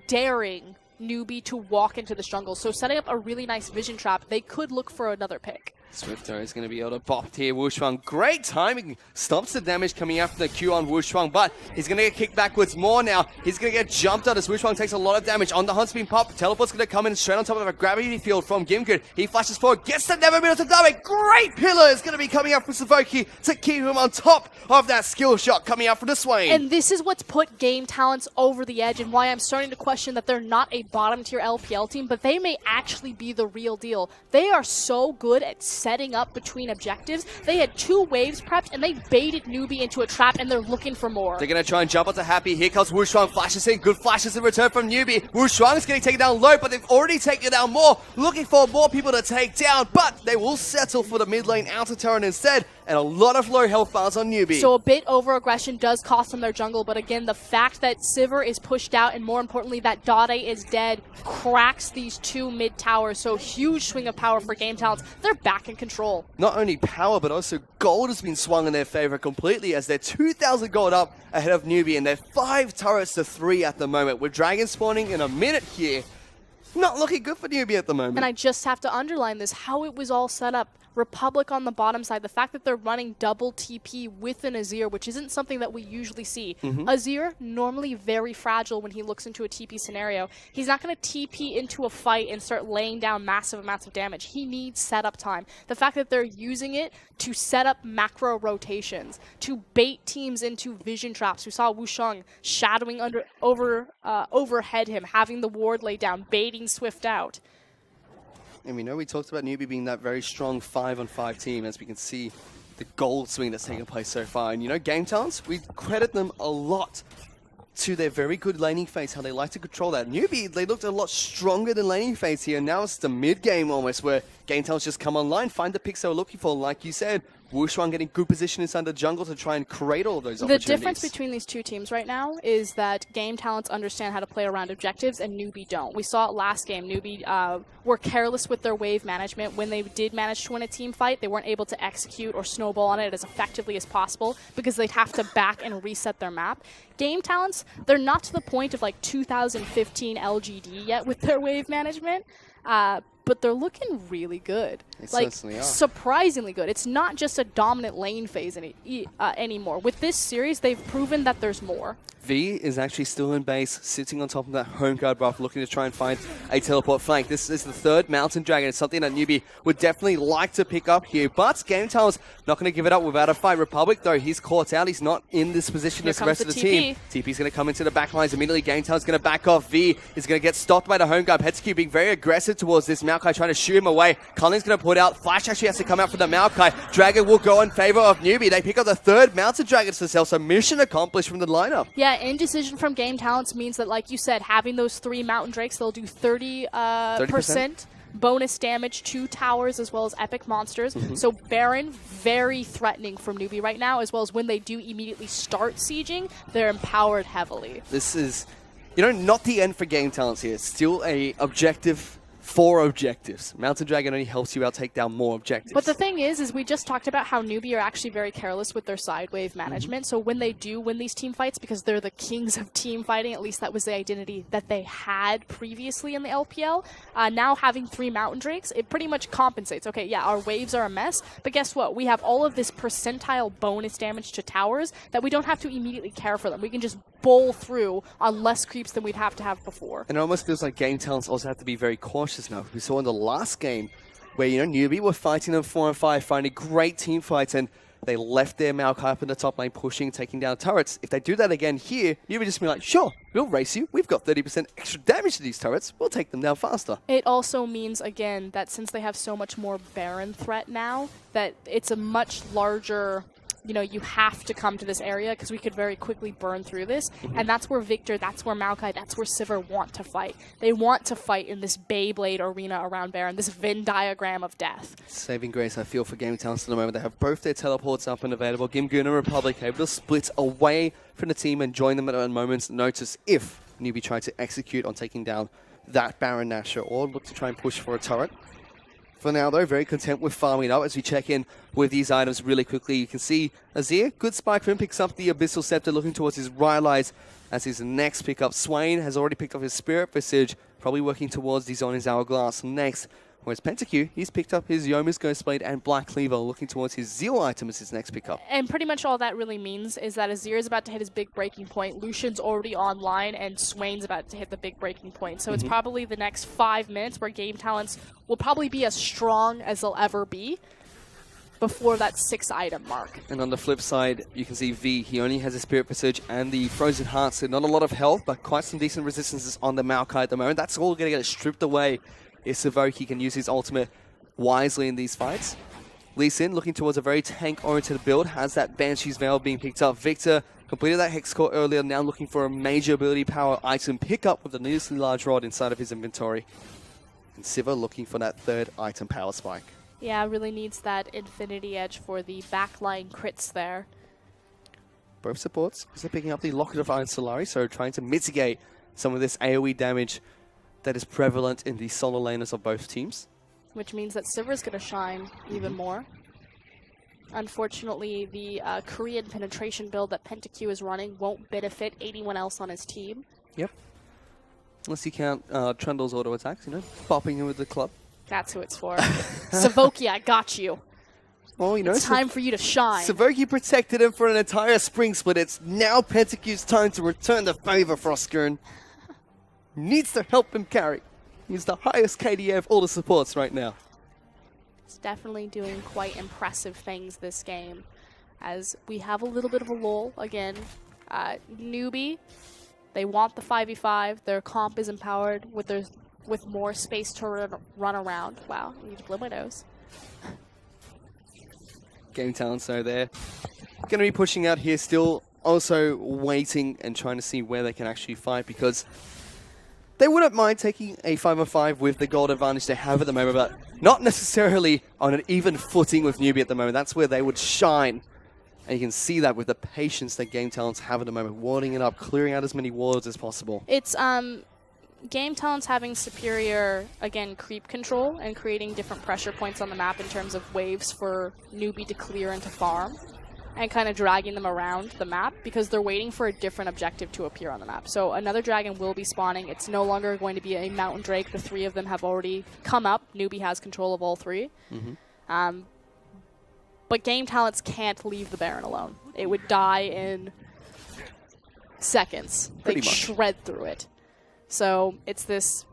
daring Newbee to walk into the jungle. So setting up a really nice vision trap. They could look for another pick.
Swifter is going to be able to bop here. Wushang, great timing. Stops the damage coming after the Q on Wushang, but he's going to get kicked backwards more now. He's going to get jumped out as Wushang takes a lot of damage on the Huntsbeam pop. Teleport's going to come in straight on top of a gravity field from Gimgrid. He flashes forward, gets the never middle to Dave. Great pillar is going to be coming out from Savoki to keep him on top of that skill shot coming out from the Swain.
And this is what's put Game Talents over the edge and why I'm starting to question that they're not a bottom tier LPL team, but they may actually be the real deal. They are so good at setting up between objectives. They had 2 waves prepped and they baited Newbee into a trap and they're looking for more.
They're going to try and jump onto Happy. Here comes Wushang, flashes in. Good flashes in return from Newbee. Wushang is getting taken down low, but they've already taken down more. Looking for more people to take down, but they will settle for the mid lane outer turret instead and a lot of low health bars on Newbee.
So a bit over-aggression does cost them their jungle, but again, the fact that Sivir is pushed out, and more importantly, that Dade is dead, cracks these two mid towers. So huge swing of power for Game Talents. They're back in control.
Not only power, but also gold has been swung in their favor completely as they're 2,000 gold up ahead of Newbee, and they're 5 turrets to 3 at the moment. With Dragon spawning in a minute here, not looking good for Newbee at the moment.
And I just have to underline this, how it was all set up. Republic on the bottom side, the fact that they're running double TP with an Azir, which isn't something that we usually see. Azir, normally very fragile when he looks into a TP scenario. He's not going to TP into a fight and start laying down massive amounts of damage. He needs setup time. The fact that they're using it to set up macro rotations, to bait teams into vision traps. We saw Wusheng shadowing overhead him, having the ward laid down, baiting Swift out.
And we know we talked about Newbee being that very strong 5-on-5 team, as we can see the gold swing that's taken place so far. And you know, Game Talents, we credit them a lot to their very good laning phase, how they like to control that. Newbee, they looked a lot stronger than laning phase here. Now it's the mid game almost, where Game Talents just come online, find the picks they were looking for. Like you said, Wusheng getting good position inside the jungle to try and create all of those opportunities.
The difference between these two teams right now is that Game Talents understand how to play around objectives and Newbee don't. We saw it last game. Newbee were careless with their wave management. When they did manage to win a team fight, they weren't able to execute or snowball on it as effectively as possible because they'd have to back and reset their map. Game Talents, they're not to the point of like 2015 LGD yet with their wave management. But they're looking really good.
They
like,
certainly are.
Surprisingly good. It's not just a dominant lane phase anymore. With this series, they've proven that there's more.
V is actually still in base, sitting on top of that home guard buff, looking to try and find a teleport flank. This is the third Mountain Dragon. It's something that Newbee would definitely like to pick up here. But Game Talents not going to give it up without a fight. Republic, though, he's caught out. He's not in this position as the rest of the team. TP's going to come into the back lines immediately. Game Talents going to back off. V is going to get stopped by the home guard. Hetsky being very aggressive towards this Maokai, trying to shoot him away. Culling's going to put out. Flash actually has to come out for the Maokai. Dragon will go in favor of Newbee. They pick up the third Mountain Dragon to themselves. So mission accomplished from the lineup.
Yeah, indecision from Game Talents means that, like you said, having those 3 Mountain Drakes, they'll do 30% bonus damage to towers as well as epic monsters. So Baron, very threatening from Newbee right now, as well as when they do immediately start sieging, they're empowered heavily.
This is, you know, not the end for Game Talents here. It's still a objective. 4 objectives. Mountain Dragon only helps you out take down more objectives.
But the thing is we just talked about how Newbee are actually very careless with their side wave management. So when they do win these team fights, because they're the kings of team fighting, at least that was the identity that they had previously in the LPL, now having 3 Mountain Drakes, it pretty much compensates. Okay, yeah, our waves are a mess, but guess what? We have all of this percentile bonus damage to towers that we don't have to immediately care for them. We can just bowl through on less creeps than we'd have to have before.
And it almost feels like Game Talents also have to be very cautious now. We saw in the last game where, you know, Newbee were fighting them 4-on-5, finding great team fights, and they left their Maokai up in the top lane, pushing, taking down turrets. If they do that again here, Newbee just be like, sure, we'll race you. We've got 30% extra damage to these turrets. We'll take them down faster.
It also means, again, that since they have so much more Baron threat now, that it's a much larger... You know, you have to come to this area because we could very quickly burn through this. And that's where Victor, that's where Maokai, that's where Sivir want to fight. They want to fight in this Beyblade arena around Baron, this Venn diagram of death. Saving
grace, I feel, for Game Talents at the moment. They have both their teleports up and available. Gimgoon and Republic able to split away from the team and join them at a moment's notice if Newbee try to execute on taking down that Baron Nashor or look to try and push for a turret. For now, though, very content with farming up. As we check in with these items really quickly, you can see Azir, good spike for him, picks up the Abyssal Scepter, looking towards his Rylai's as his next pickup. Swain has already picked up his Spirit Visage, probably working towards these on his Hourglass next. Whereas PentaQ, he's picked up his Yoma's Ghostblade and Black Cleaver, looking towards his Zeal item as his next pickup.
And pretty much all that really means is that Azir is about to hit his big breaking point, Lucian's already online, and Swain's about to hit the big breaking point. So it's probably the next 5 minutes where Game Talents will probably be as strong as they'll ever be before that 6 item mark.
And on the flip side, you can see V, he only has a Spirit Visage and the Frozen Heart, so not a lot of health, but quite some decent resistances on the Maokai at the moment. That's all going to get stripped away if Savoki can use his ultimate wisely in these fights. Lee Sin looking towards a very tank-oriented build, has that Banshee's Veil being picked up. Victor completed that Hex Core earlier, now looking for a major ability power item pickup with the needlessly large rod inside of his inventory. And Sivir looking for that 3rd item power spike.
Yeah, really needs that Infinity Edge for the backline crits there.
Both supports, because they're picking up the Locket of Iron Solari, so trying to mitigate some of this AoE damage that is prevalent in the solo laners of both teams.
Which means that Sivir's going to shine even more. Unfortunately, the Korean penetration build that PentaQ is running won't benefit anyone else on his team.
Yep. Unless you count Trundle's auto attacks, you know, popping him with the club.
That's who it's for. Savoki, I got you.
Well, you know,
it's time for you to shine.
Savoki protected him for an entire spring split. It's now PentaQ's time to return the favor, Frostgurn. Needs to help him carry. He's the highest KDA of all the supports right now.
He's definitely doing quite impressive things this game. As we have a little bit of a lull again. Newbee, they want the 5v5. Their comp is empowered with more space to run around. Wow, I need to blow my nose.
Game talent, so they're going to be pushing out here still, also waiting and trying to see where they can actually fight, because they wouldn't mind taking a 5v5 with the gold advantage they have at the moment, but not necessarily on an even footing with Newbee at the moment. That's where they would shine. And you can see that with the patience that Game Talents have at the moment, warding it up, clearing out as many wards as possible.
It's Game Talents having superior, again, creep control and creating different pressure points on the map in terms of waves for Newbee to clear and to farm, and kind of dragging them around the map because they're waiting for a different objective to appear on the map. So another dragon will be spawning. It's no longer going to be a mountain drake. The three of them have already come up. Newbee has control of all three. But Game Talents can't leave the Baron alone. It would die in seconds. They'd shred through it. So it's this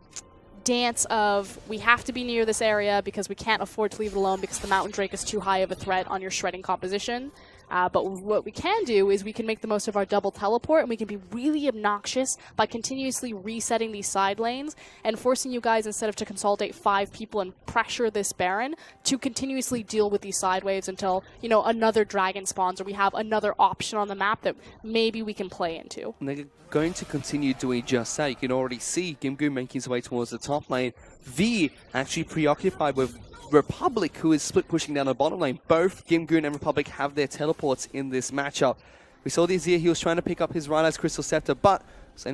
dance of, we have to be near this area because we can't afford to leave it alone because the mountain drake is too high of a threat on your shredding composition. But what we can do is we can make the most of our double teleport, and we can be really obnoxious by continuously resetting these side lanes and forcing you guys, instead of to consolidate 5 people and pressure this Baron, to continuously deal with these side waves until, you know, another dragon spawns or we have another option on the map that maybe we can play into.
And they're going to continue doing just that. You can already see Gimgoon making his way towards the top lane. V actually preoccupied with Republic, who is split pushing down the bottom lane. Both Gimgoon and Republic have their teleports in this matchup. We saw the Azir, he was trying to pick up his Reinhardt Crystal Scepter, but was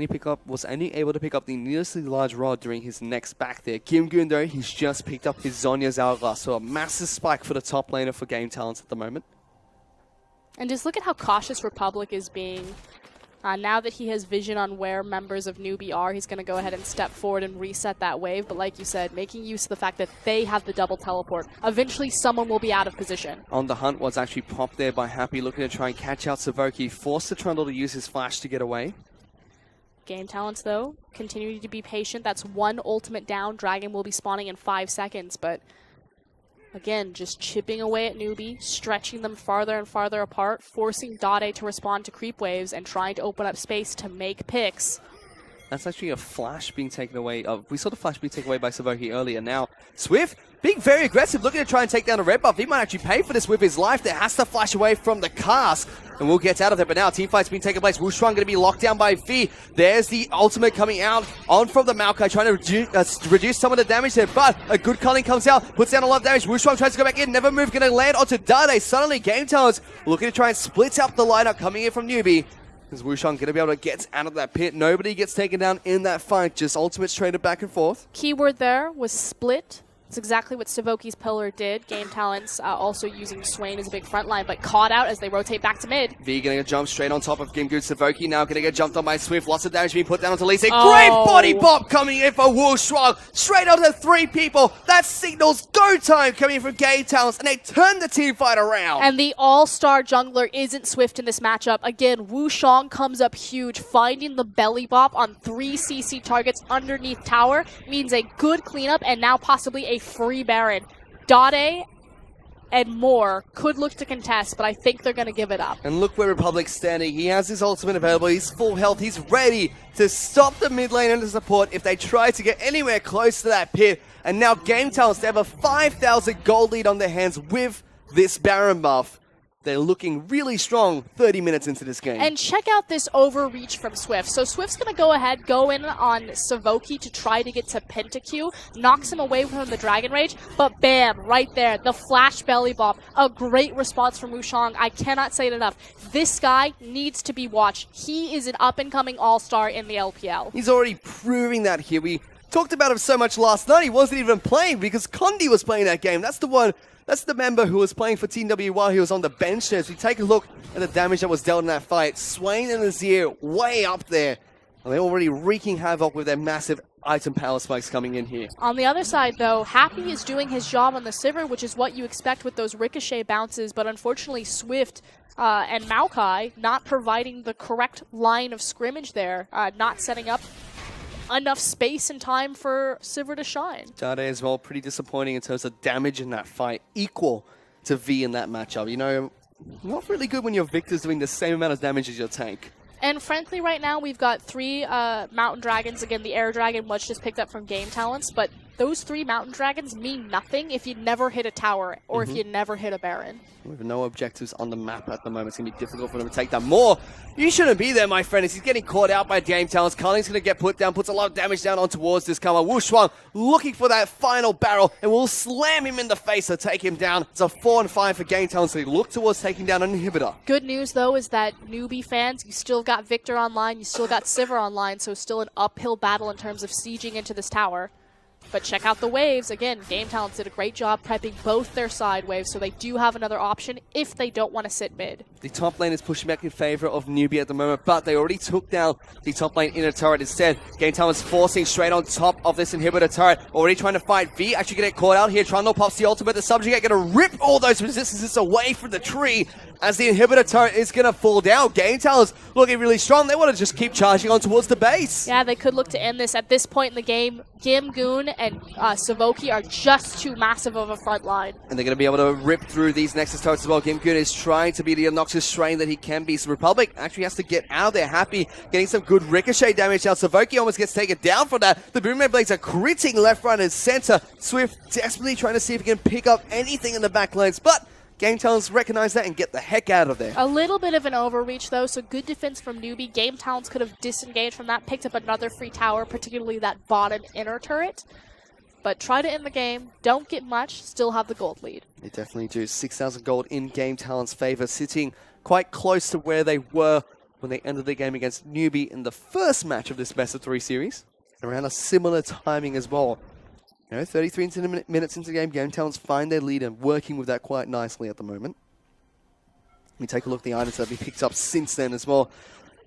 only able to pick up the needlessly large rod during his next back there. Gimgoon, though, he's just picked up his Zhonya's Hourglass, so a massive spike for the top laner for Game Talents at the moment.
And just look at how cautious Republic is being. Now that he has vision on where members of Newbee are, he's going to go ahead and step forward and reset that wave. But like you said, making use of the fact that they have the double teleport. Eventually, someone will be out of position.
On the hunt was actually popped there by Happy, looking to try and catch out Savoki. Forced the Trundle to use his flash to get away.
Game Talents, though, continue to be patient. That's one ultimate down. Dragon will be spawning in 5 seconds, but again, just chipping away at Newbee, stretching them farther and farther apart, forcing Dade to respond to creep waves, and trying to open up space to make picks.
That's actually a flash being taken away. We saw the flash being taken away by Savoki earlier. Now, Swift being very aggressive, looking to try and take down a red buff. He might actually pay for this with his life. There has to flash away from the cast, and we'll get out of there. But now, teamfight's being taken place. Wushang going to be locked down by V. There's the ultimate coming out on from the Maokai, trying to reduce some of the damage there. But a good culling comes out, puts down a lot of damage. Wushang tries to go back in, never move, going to land onto Dade. Suddenly, Game Talents looking to try and split up the lineup coming in from Newbee. Is Wushang going to be able to get out of that pit? Nobody gets taken down in that fight, just ultimates traded back and forth.
Keyword there was split. It's exactly what Savoki's pillar did. Game Talents also using Swain as a big front line, but caught out as they rotate back to mid.
V getting a jump straight on top of Gimgoon. Savoki now going to get jumped on by Swift. Lots of damage being put down onto Lisa. Great body bop coming in for Wushang. Straight onto 3 people. That signals go time coming in from Game Talents, and they turn the team fight around.
And the all-star jungler isn't Swift in this matchup. Again, Wushang comes up huge, finding the belly bop on 3 CC targets underneath tower. Means a good cleanup, and now possibly a free Baron. Dade and more could look to contest, but I think they're going to give it up.
And look where Republic's standing. He has his ultimate available. He's full health. He's ready to stop the mid lane and the support if they try to get anywhere close to that pit. And now Game Talents, they have a 5,000 gold lead on their hands with this Baron buff. they're looking really strong 30 minutes into this game.
And check out this overreach from Swift. So Swift's going to go ahead, go in on Savoki to try to get to PentaQ, knocks him away from the Dragon Rage, but bam, right there, the flash belly bomb. A great response from Wushang. I cannot say it enough. This guy needs to be watched. He is an up-and-coming all-star in the LPL.
He's already proving that here. We talked about him so much last night, he wasn't even playing because Condi was playing that game. That's the member who was playing for Team W while he was on the bench there. So we take a look at the damage that was dealt in that fight. Swain and Azir way up there. And they're already wreaking havoc with their massive item power spikes coming in here.
On the other side, though, Happy is doing his job on the Sivir, which is what you expect with those ricochet bounces, but unfortunately Swift and Maokai not providing the correct line of scrimmage there, not setting up enough space and time for Sivir to shine.
Dade as well, pretty disappointing in terms of damage in that fight, equal to V in that matchup. You know, not really good when your Victor's doing the same amount of damage as your tank.
And frankly, right now, we've got 3 Mountain Dragons. Again, the Air Dragon was just picked up from Game Talents, but those 3 Mountain Dragons mean nothing if you never hit a tower or if you never hit a Baron.
With no objectives on the map at the moment, it's going to be difficult for them to take down more. You shouldn't be there, my friend, as he's getting caught out by Game Talents. Carling's going to get put down, puts a lot of damage down on towards this comer. Wu Shuang looking for that final barrel, and will slam him in the face to take him down. It's a 4 and 5 for Game Talents, so they look towards taking down an inhibitor.
Good news, though, is that Newbee fans, you still got Victor online, you still got Sivir online, so still an uphill battle in terms of sieging into this tower. But check out the waves. Again, Game Talents did a great job prepping both their side waves, so they do have another option if they don't want to sit mid.
The top lane is pushing back in favor of Newbee at the moment, but they already took down the top lane inner turret instead. Game Talents forcing straight on top of this inhibitor turret. Already trying to fight V. Actually going to get caught out here. Trundle pops the ultimate. The subjugate going to rip all those resistances away from the tree as the inhibitor turret is going to fall down. Game Talents looking really strong. They want to just keep charging on towards the base.
Yeah, they could look to end this. At this point in the game, Gim, Goon, and Savoki are just too massive of a front line.
And they're going to be able to rip through these Nexus turrets as well. Gim Goon is trying to be the obnoxious strain that he can be. So Republic actually has to get out there. Happy getting some good ricochet damage out. Savoki almost gets taken down for that. The Boomerang Blades are critting left, right, and center. Swift desperately trying to see if he can pick up anything in the back lanes, but Game Talents recognize that and get the heck out of there.
A little bit of an overreach, though, so good defense from Newbee. Game Talents could have disengaged from that, picked up another free tower, particularly that bottom inner turret. But try to end the game. Don't get much. Still have the gold lead.
They definitely do. 6,000 gold in Game Talents' favor, sitting quite close to where they were when they ended the game against Newbee in the first match of this best-of-3 series. Around a similar timing as well. You know, 33 minutes into the game, Game Talents find their lead and working with that quite nicely at the moment. We take a look at the items that have been picked up since then as well.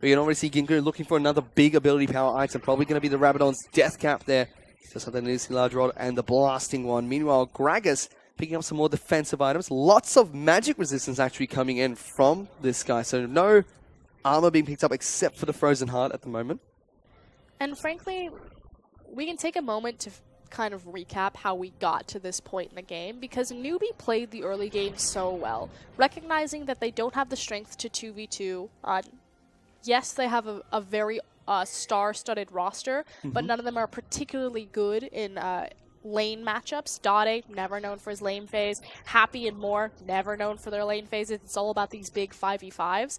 We can already see Ginko looking for another big ability power item. Probably going to be the Rabadon's Death Cap there. Just like the Nidisi Large Rod and the Blasting one. Meanwhile, Gragas picking up some more defensive items. Lots of magic resistance actually coming in from this guy. So no armor being picked up except for the Frozen Heart at the moment.
And frankly, we can take a moment to kind of recap how we got to this point in the game, because Newbee played the early game so well, recognizing that they don't have the strength to 2v2. Yes, they have a very star-studded roster, but none of them are particularly good in lane matchups. Dade, never known for his lane phase. Happy and Moore, never known for their lane phases. It's all about these big 5v5s.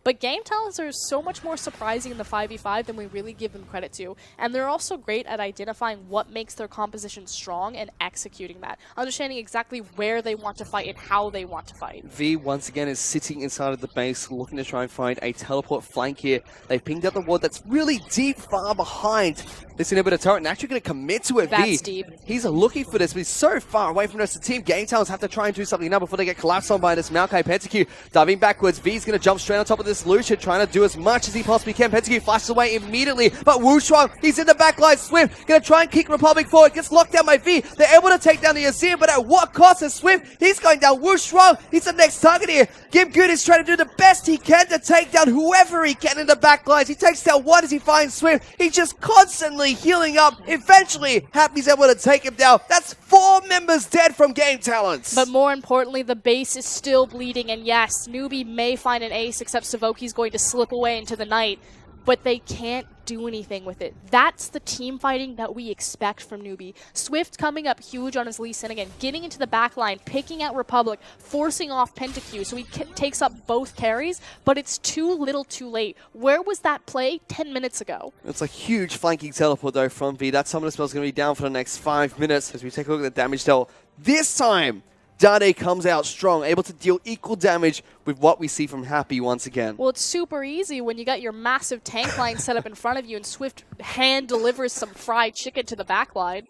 But Game Talents are so much more surprising in the 5v5 than we really give them credit to. And they're also great at identifying what makes their composition strong and executing that. Understanding exactly where they want to fight and how they want to fight.
V, once again, is sitting inside of the base, looking to try and find a teleport flank here. They've pinged out the ward that's really deep, far behind this inhibitor turret, and actually going to commit to it.
That's deep.
He's looking for this, but he's so far away from the rest of the team. Game Talents have to try and do something now before they get collapsed on by this Maokai PentaQ. Diving backwards, V's going to jump straight on top of this Lucian, trying to do as much as he possibly can. PentaQ flashes away immediately, but Wu Shuang, he's in the back line. Swift going to try and kick Republic forward, gets locked down by V. They're able to take down the Azir, but at what cost? As Swift, he's going down. Wu Shuang, he's the next target here. Gim Good is trying to do the best he can to take down whoever he can in the back lines. He takes down one as he finds Swift. He's just constantly healing up. Eventually, Happy's able to take him down. That's 4 members dead from Game Talents.
But more importantly, the base is still bleeding, and yes, Newbee may find an ace, except Savoki's going to slip away into the night. but they can't do anything with it. That's the team fighting that we expect from Newbee. Swift coming up huge on his Lee Sin again, getting into the back line, picking out Republic, forcing off PentaQ, so he takes up both carries, but it's too little too late. Where was that play 10 minutes ago?
It's a huge flanking teleport though from V. That summoner spell is going to be down for the next 5 minutes as we take a look at the damage dealt. This time, Dade comes out strong, able to deal equal damage with what we see from Happy once again.
Well, it's super easy when you got your massive tank line set up in front of you and Swift hand delivers some fried chicken to the back line.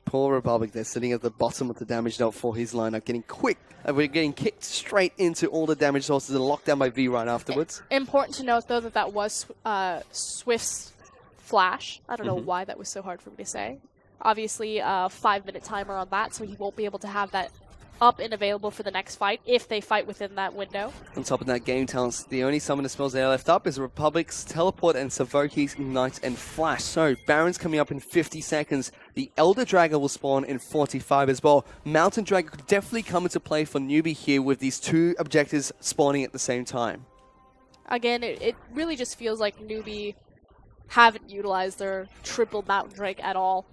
Poor Republic, they're sitting at the bottom of the damage dealt for his lineup, getting quick. We're getting kicked straight into all the damage sources and locked down by V right afterwards.
Important to note, though, that was Swift's flash. I don't know why that was so hard for me to say. Obviously, a 5-minute timer on that, so he won't be able to have that up and available for the next fight if they fight within that window. On
top of that, game talents, the only summoner spells they are left up is Republic's Teleport and Savoki's Ignite and Flash. So, Baron's coming up in 50 seconds. The Elder Dragon will spawn in 45 as well. Mountain Dragon could definitely come into play for Newbee here with these two objectives spawning at the same time.
Again, it really just feels like Newbee haven't utilized their triple Mountain Drake at all.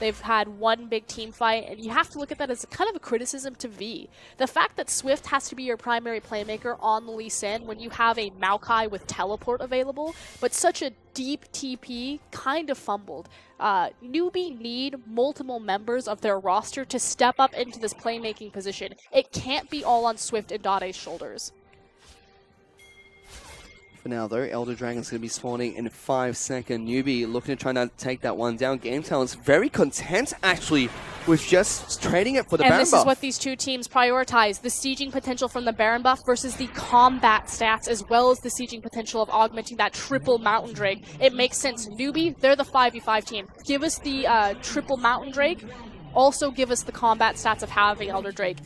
They've had one big team fight, and you have to look at that as kind of a criticism to V. The fact that Swift has to be your primary playmaker on the Lee Sin when you have a Maokai with teleport available, but such a deep TP kind of fumbled. Newbee need multiple members of their roster to step up into this playmaking position. It can't be all on Swift and Dade's shoulders.
For now, though, Elder Dragon's going to be spawning in 5 seconds. Newbee looking to try to take that one down. Game Talent's very content, actually, with just trading it for the Baron buff.
And this is what these two teams prioritize. The sieging potential from the Baron buff versus the combat stats, as well as the sieging potential of augmenting that triple Mountain Drake. It makes sense. Newbee, they're the 5v5 team. Give us the triple Mountain Drake. Also give us the combat stats of having Elder Drake.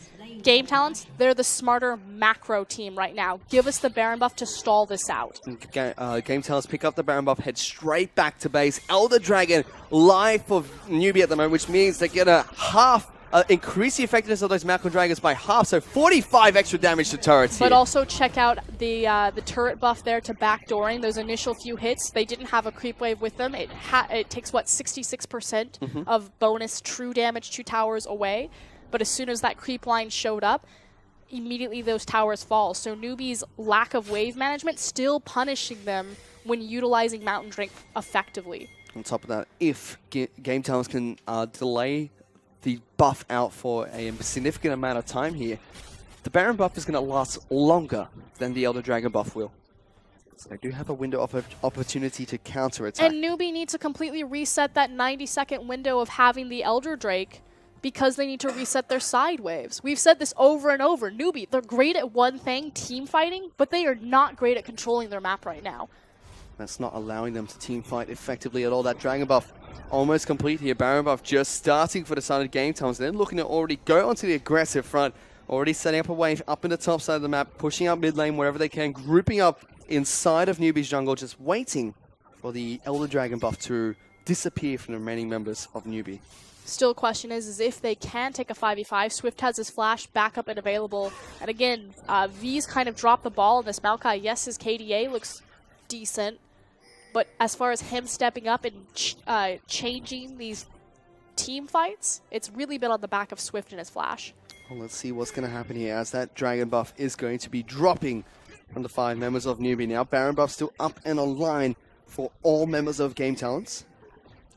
Game Talents, they're the smarter macro team right now. Give us the Baron buff to stall this out.
Game Talents pick up the Baron buff, head straight back to base. Elder Dragon live for Newbee at the moment, which means they're going to increase the effectiveness of those macro dragons by half, so 45 extra damage to turrets here.
But also check out the turret buff there to backdooring those initial few hits. They didn't have a creep wave with them. It takes, 66% of bonus true damage to towers away. But as soon as that creep line showed up, immediately those towers fall. So Newbee's lack of wave management still punishing them when utilizing Mountain Drake effectively.
On top of that, if Game Talents can delay the buff out for a significant amount of time here, the Baron buff is going to last longer than the Elder Dragon buff will. So they do have a window of opportunity to counter-attack.
And Newbee needs to completely reset that 90-second window of having the Elder Drake, because they need to reset their side waves. We've said this over and over. Newbee, they're great at one thing, team fighting, but they are not great at controlling their map right now.
That's not allowing them to team fight effectively at all. That Dragon buff almost complete here. Baron buff just starting for the start of game times. Then looking to already go onto the aggressive front. Already setting up a wave up in the top side of the map, pushing up mid lane wherever they can, grouping up inside of Newbee's jungle, just waiting for the Elder Dragon buff to disappear from the remaining members of Newbee.
Still, question is if they can take a 5v5, Swift has his flash back up and available. And again, V's kind of dropped the ball in this Maokai. Yes, his KDA looks decent, but as far as him stepping up and changing these team fights, it's really been on the back of Swift and his flash.
Well, let's see what's going to happen here as that Dragon buff is going to be dropping from the 5 members of Newbee. Now, Baron buff still up and online for all members of Game Talents.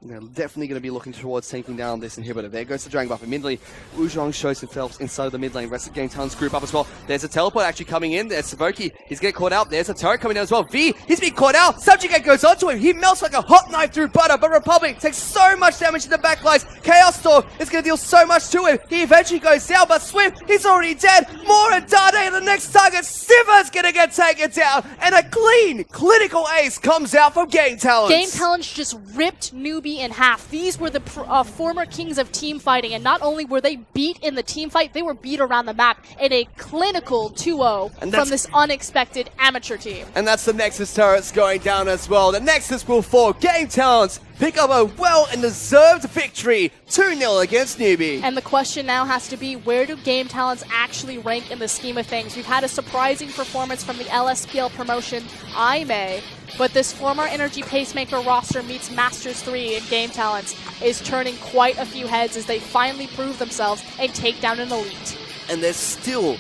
They're definitely going to be looking towards taking down this inhibitor. There goes the Dragon buff. Immediately, Wuzhong shows himself inside of the mid lane. Rest of Game Talents group up as well. There's a teleport actually coming in. There's Savoki. He's getting caught out. There's a turret coming down as well. V, he's being caught out. Subjugate goes onto him. He melts like a hot knife through butter. But Republic takes so much damage in the backlines. Chaos Storm is going to deal so much to him. He eventually goes down. But Swift, he's already dead. More and Dade, the next target. Siva's going to get taken down. And a clean, clinical ace comes out from Game Talents.
Game Talents just ripped Newbee in half. These were the former kings of team fighting, and not only were they beat in the team fight, they were beat around the map in a clinical 2-0 from this unexpected amateur team.
And that's the Nexus turrets going down as well. The Nexus will fall. Game Talents pick up a well and deserved victory, 2-0 against Newbee.
And the question now has to be, where do Game Talents actually rank in the scheme of things? We've had a surprising performance from the LSPL promotion, May, but this former Energy Pacemaker roster meets Masters 3 in Game Talents is turning quite a few heads as they finally prove themselves and take down an elite.
And they're still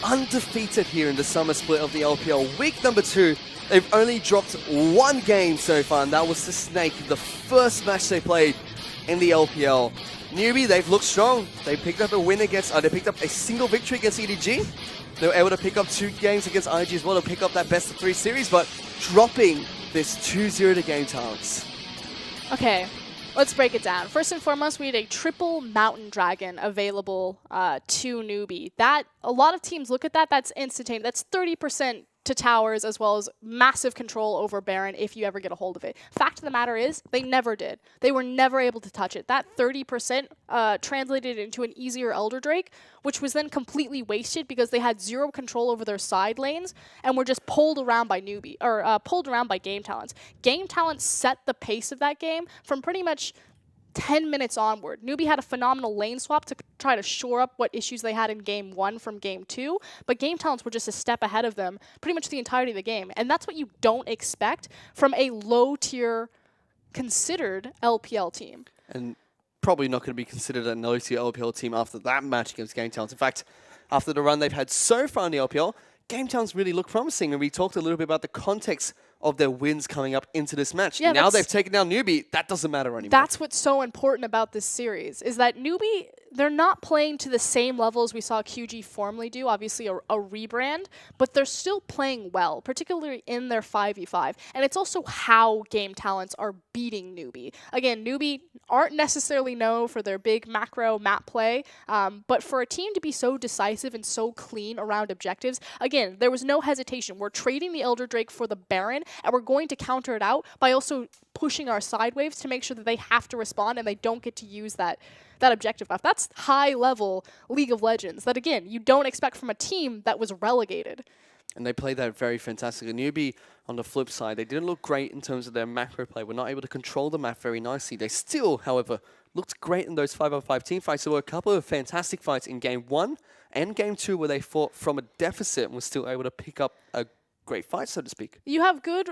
undefeated here in the summer split of the LPL. Week number 2, they've only dropped 1 game so far, and that was the Snake, the first match they played in the LPL. Newbee, they've looked strong. They picked up a win against, they picked up a single victory against EDG. They were able to pick up 2 games against IG as well to pick up that best of 3 series, but dropping this 2-0 to Game Talents.
Okay, let's break it down. First and foremost, we had a triple Mountain Dragon available to Newbee. That, a lot of teams look at that, that's instantaneous. That's 30% to towers, as well as massive control over Baron if you ever get a hold of it. Fact of the matter is, they never did. They were never able to touch it. That 30% translated into an easier Elder Drake, which was then completely wasted because they had 0 control over their side lanes and were just pulled around by Newbee, or pulled around by Game Talents. Game Talents set the pace of that game from pretty much 10 minutes onward. Newbee had a phenomenal lane swap to try to shore up what issues they had in Game 1 from Game 2, but Game Talents were just a step ahead of them pretty much the entirety of the game. And that's what you don't expect from a low-tier considered LPL team.
And probably not going to be considered a low-tier LPL team after that match against Game Talents. In fact, after the run they've had so far in the LPL, Game Talents really look promising, and we talked a little bit about the context of their wins coming up into this match. Yeah, now they've taken down Newbee, that doesn't matter anymore.
That's what's so important about this series, is that Newbee, they're not playing to the same level as we saw QG formerly do, obviously a rebrand, but they're still playing well, particularly in their 5v5. And it's also how Game Talents are beating Newbee. Again, Newbee aren't necessarily known for their big macro map play, but for a team to be so decisive and so clean around objectives, again, there was no hesitation. We're trading the Elder Drake for the Baron, and we're going to counter it out by also pushing our side waves to make sure that they have to respond and they don't get to use that objective buff. That's high-level League of Legends that, again, you don't expect from a team that was relegated.
And they played that very fantastically. Newbee, on the flip side, they didn't look great in terms of their macro play. We're not able to control the map very nicely. They still, however, looked great in those 5-on-5 team fights. There were a couple of fantastic fights in Game 1 and Game 2 where they fought from a deficit and were still able to pick up a great fight, so to speak.
You have good,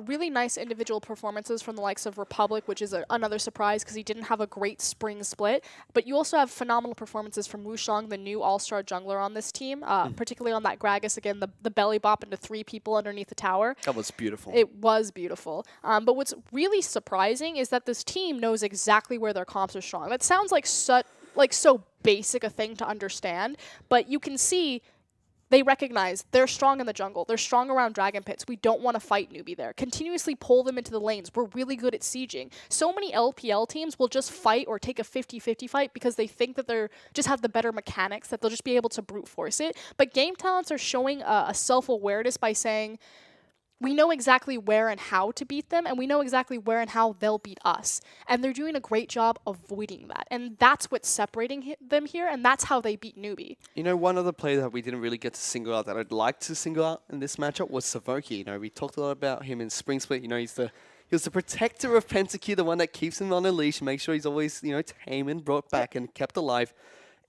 really nice individual performances from the likes of Republic, which is another surprise because he didn't have a great spring split. But you also have phenomenal performances from Wushang, the new all-star jungler on this team, particularly on that Gragas, again, the belly bop into 3 people underneath the tower.
That was beautiful.
It was beautiful. But what's really surprising is that this team knows exactly where their comps are strong. That sounds like so basic a thing to understand, but you can see they recognize they're strong in the jungle. They're strong around Dragon Pits. We don't want to fight Newbee there. Continuously pull them into the lanes. We're really good at sieging. So many LPL teams will just fight or take a 50-50 fight because they think that they're just have the better mechanics, that they'll just be able to brute force it. But Game Talents are showing a self-awareness by saying, we know exactly where and how to beat them, and we know exactly where and how they'll beat us. And they're doing a great job avoiding that. And that's what's separating them here, and that's how they beat Newbee.
You know, one other player that we didn't really get to single out that I'd like to single out in this matchup was Savoki. You know, we talked a lot about him in Spring Split. You know, he was the protector of Pentakill, the one that keeps him on a leash, make sure he's always, you know, tame and brought back and kept alive.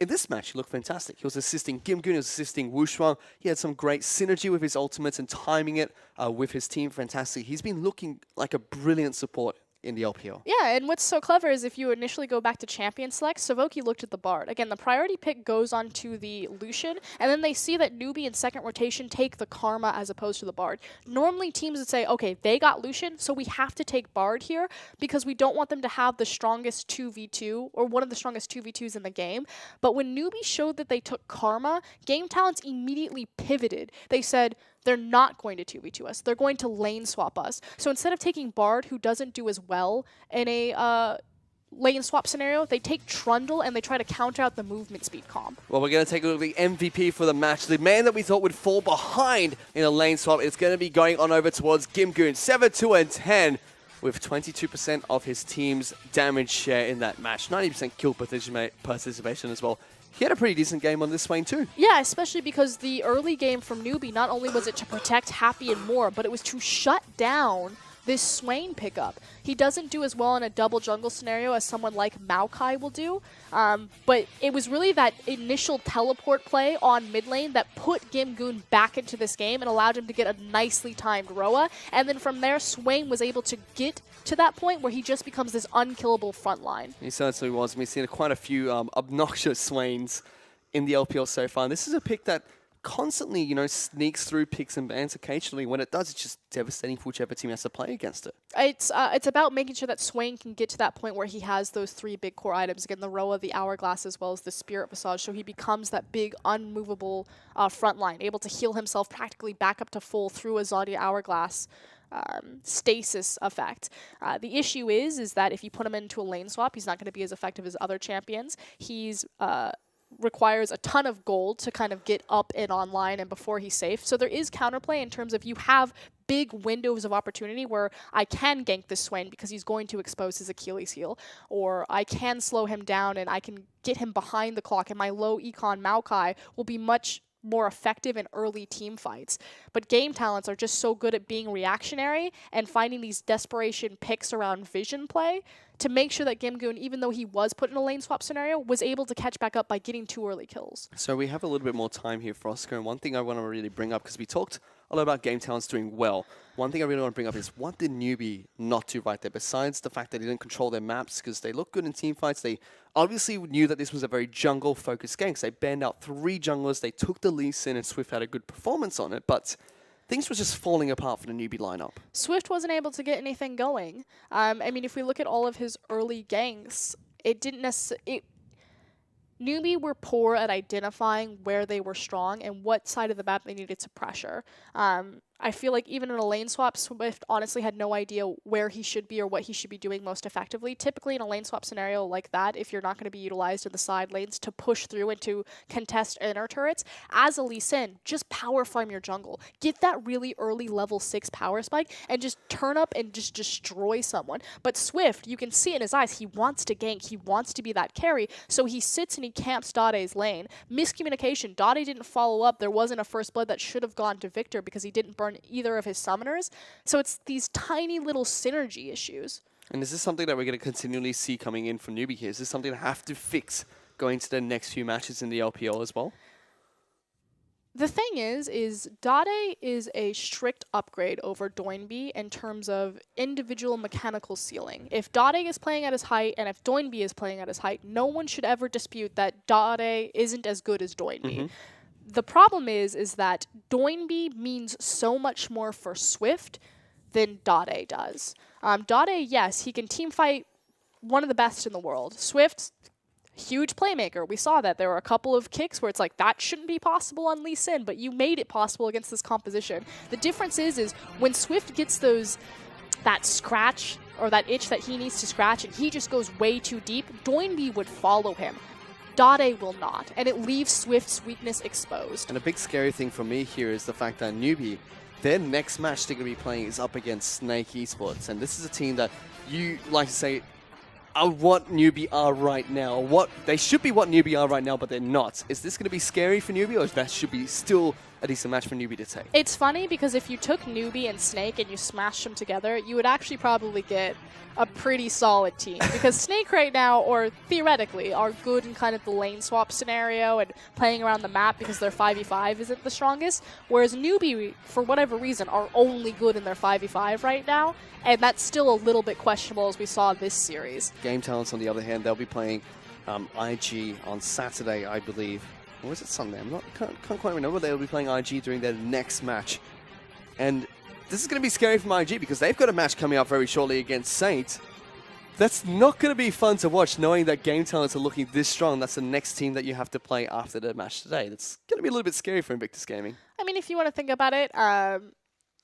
In this match, he looked fantastic. He was assisting Gimgoon, he was assisting Wushang. He had some great synergy with his ultimates and timing it with his team. Fantastic. He's been looking like a brilliant support in the LPL.
Yeah, and what's so clever is if you initially go back to Champion Select, Savoki looked at the Bard. Again, the priority pick goes on to the Lucian, and then they see that Newbee in second rotation take the Karma as opposed to the Bard. Normally, teams would say, okay, they got Lucian, so we have to take Bard here because we don't want them to have the strongest 2v2 or one of the strongest 2v2s in the game. But when Newbee showed that they took Karma, Game Talents immediately pivoted. They said, they're not going to 2v2 us. They're going to lane swap us. So instead of taking Bard, who doesn't do as well in a lane swap scenario, they take Trundle and they try to counter out the movement speed comp.
Well, we're going to take a look at the MVP for the match. The man that we thought would fall behind in a lane swap is going to be going on over towards Gimgoon. 7-2-10 with 22% of his team's damage share in that match. 90% kill participation as well. He had a pretty decent game on this Swain too.
Yeah, especially because the early game from Newbee, not only was it to protect Happy and More, but it was to shut down this Swain pickup. He doesn't do as well in a double jungle scenario as someone like Maokai will do, but it was really that initial teleport play on mid lane that put Gimgoon back into this game and allowed him to get a nicely timed Roa, and then from there Swain was able to get to that point where he just becomes this unkillable front line.
He certainly was. We've seen quite a few obnoxious Swains in the LPL so far, and this is a pick that constantly, you know, sneaks through picks and bans occasionally. When it does, it's just devastating for whichever team has to play against it.
It's about making sure that Swain can get to that point where he has those 3 big core items, again, the Roa, the Hourglass, as well as the Spirit Visage, so he becomes that big, unmovable front line, able to heal himself practically back up to full through a Zodiac Hourglass stasis effect. The issue is that if you put him into a lane swap, he's not going to be as effective as other champions. He's requires a ton of gold to kind of get up and online and before he's safe. So there is counterplay in terms of you have big windows of opportunity where I can gank this Swain because he's going to expose his Achilles heel, or I can slow him down and I can get him behind the clock, and my low econ Maokai will be much more effective in early team fights. But game talents are just so good at being reactionary and finding these desperation picks around vision play to make sure that Gimgoon, even though he was put in a lane swap scenario, was able to catch back up by getting 2 early kills.
So we have a little bit more time here, Frosco, and one thing I want to really bring up, because we talked a lot about game talents doing well. One thing I really want to bring up is what did Newbee not do right there, besides the fact that they didn't control their maps, because they look good in team fights. They obviously knew that this was a very jungle-focused game, because they banned out 3 junglers, they took the Lee Sin, and Swift had a good performance on it, but things were just falling apart for the Newbee lineup.
Swift wasn't able to get anything going. I mean, if we look at all of his early ganks, it didn't necessarily... Newbee were poor at identifying where they were strong and what side of the map they needed to pressure. I feel like even in a lane swap, Swift honestly had no idea where he should be or what he should be doing most effectively. Typically in a lane swap scenario like that, if you're not going to be utilized in the side lanes to push through and to contest inner turrets, as a Lee Sin, just power farm your jungle. Get that really early level 6 power spike and just turn up and just destroy someone. But Swift, you can see in his eyes, he wants to gank, he wants to be that carry, so he sits and he camps Dade's lane. Miscommunication, Dade didn't follow up, there wasn't a first blood that should have gone to Victor because he didn't burn either of his summoners. So it's these tiny little synergy issues.
And is this something that we're going to continually see coming in from Newbee here? Is this something to have to fix going to the next few matches in the LPL as well?
The thing is Dade is a strict upgrade over Doinby in terms of individual mechanical ceiling. If Dade is playing at his height and if Doinby is playing at his height, no one should ever dispute that Dade isn't as good as Doinby. The problem is that Doinby means so much more for Swift than Dade does. Dade, yes, he can team fight one of the best in the world. Swift, huge playmaker. We saw that. There were a couple of kicks where it's like, that shouldn't be possible on Lee Sin, but you made it possible against this composition. The difference is when Swift gets that scratch or that itch that he needs to scratch and he just goes way too deep, Doinby would follow him. Dade will not, and it leaves Swift's weakness exposed. And
a big scary thing for me here is the fact that Newbee, their next match they're going to be playing is up against Snake Esports, and this is a team that you like to say are what Newbee are right now. They should be what Newbee are right now, but they're not. Is this going to be scary for Newbee, or that should be still a decent match for Newbee to take?
It's funny because if you took Newbee and Snake and you smashed them together, you would actually probably get a pretty solid team. Because Snake right now, or theoretically, are good in kind of the lane swap scenario and playing around the map because their 5v5 isn't the strongest. Whereas Newbee, for whatever reason, are only good in their 5v5 right now. And that's still a little bit questionable as we saw this series.
Game Talents, on the other hand, they'll be playing IG on Saturday, I believe. Or was it Sunday? Can't quite remember. They'll be playing IG during their next match. And this is going to be scary from IG because they've got a match coming up very shortly against Saint. That's not going to be fun to watch, knowing that Game Talents are looking this strong. That's the next team that you have to play after the match today. That's going to be a little bit scary for Invictus Gaming.
I mean, if you want to think about it,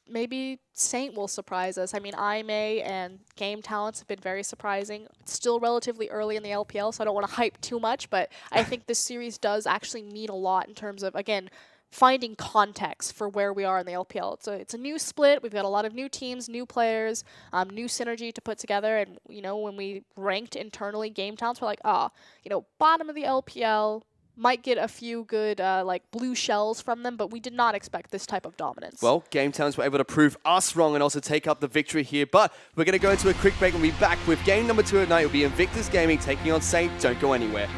maybe Saint will surprise us. I mean, IMA and Game Talents have been very surprising. It's still relatively early in the LPL, so I don't want to hype too much, but I think this series does actually mean a lot in terms of, again, finding context for where we are in the LPL. So it's a new split. We've got a lot of new teams, new players, new synergy to put together. And, you know, when we ranked internally Game Talents, we're like, bottom of the LPL, might get a few good like blue shells from them, but we did not expect this type of dominance.
Well, Game Towns were able to prove us wrong and also take up the victory here. But we're going to go into a quick break and we'll be back with game number 2 of the night. It'll be Invictus Gaming taking on Saint. Don't go anywhere.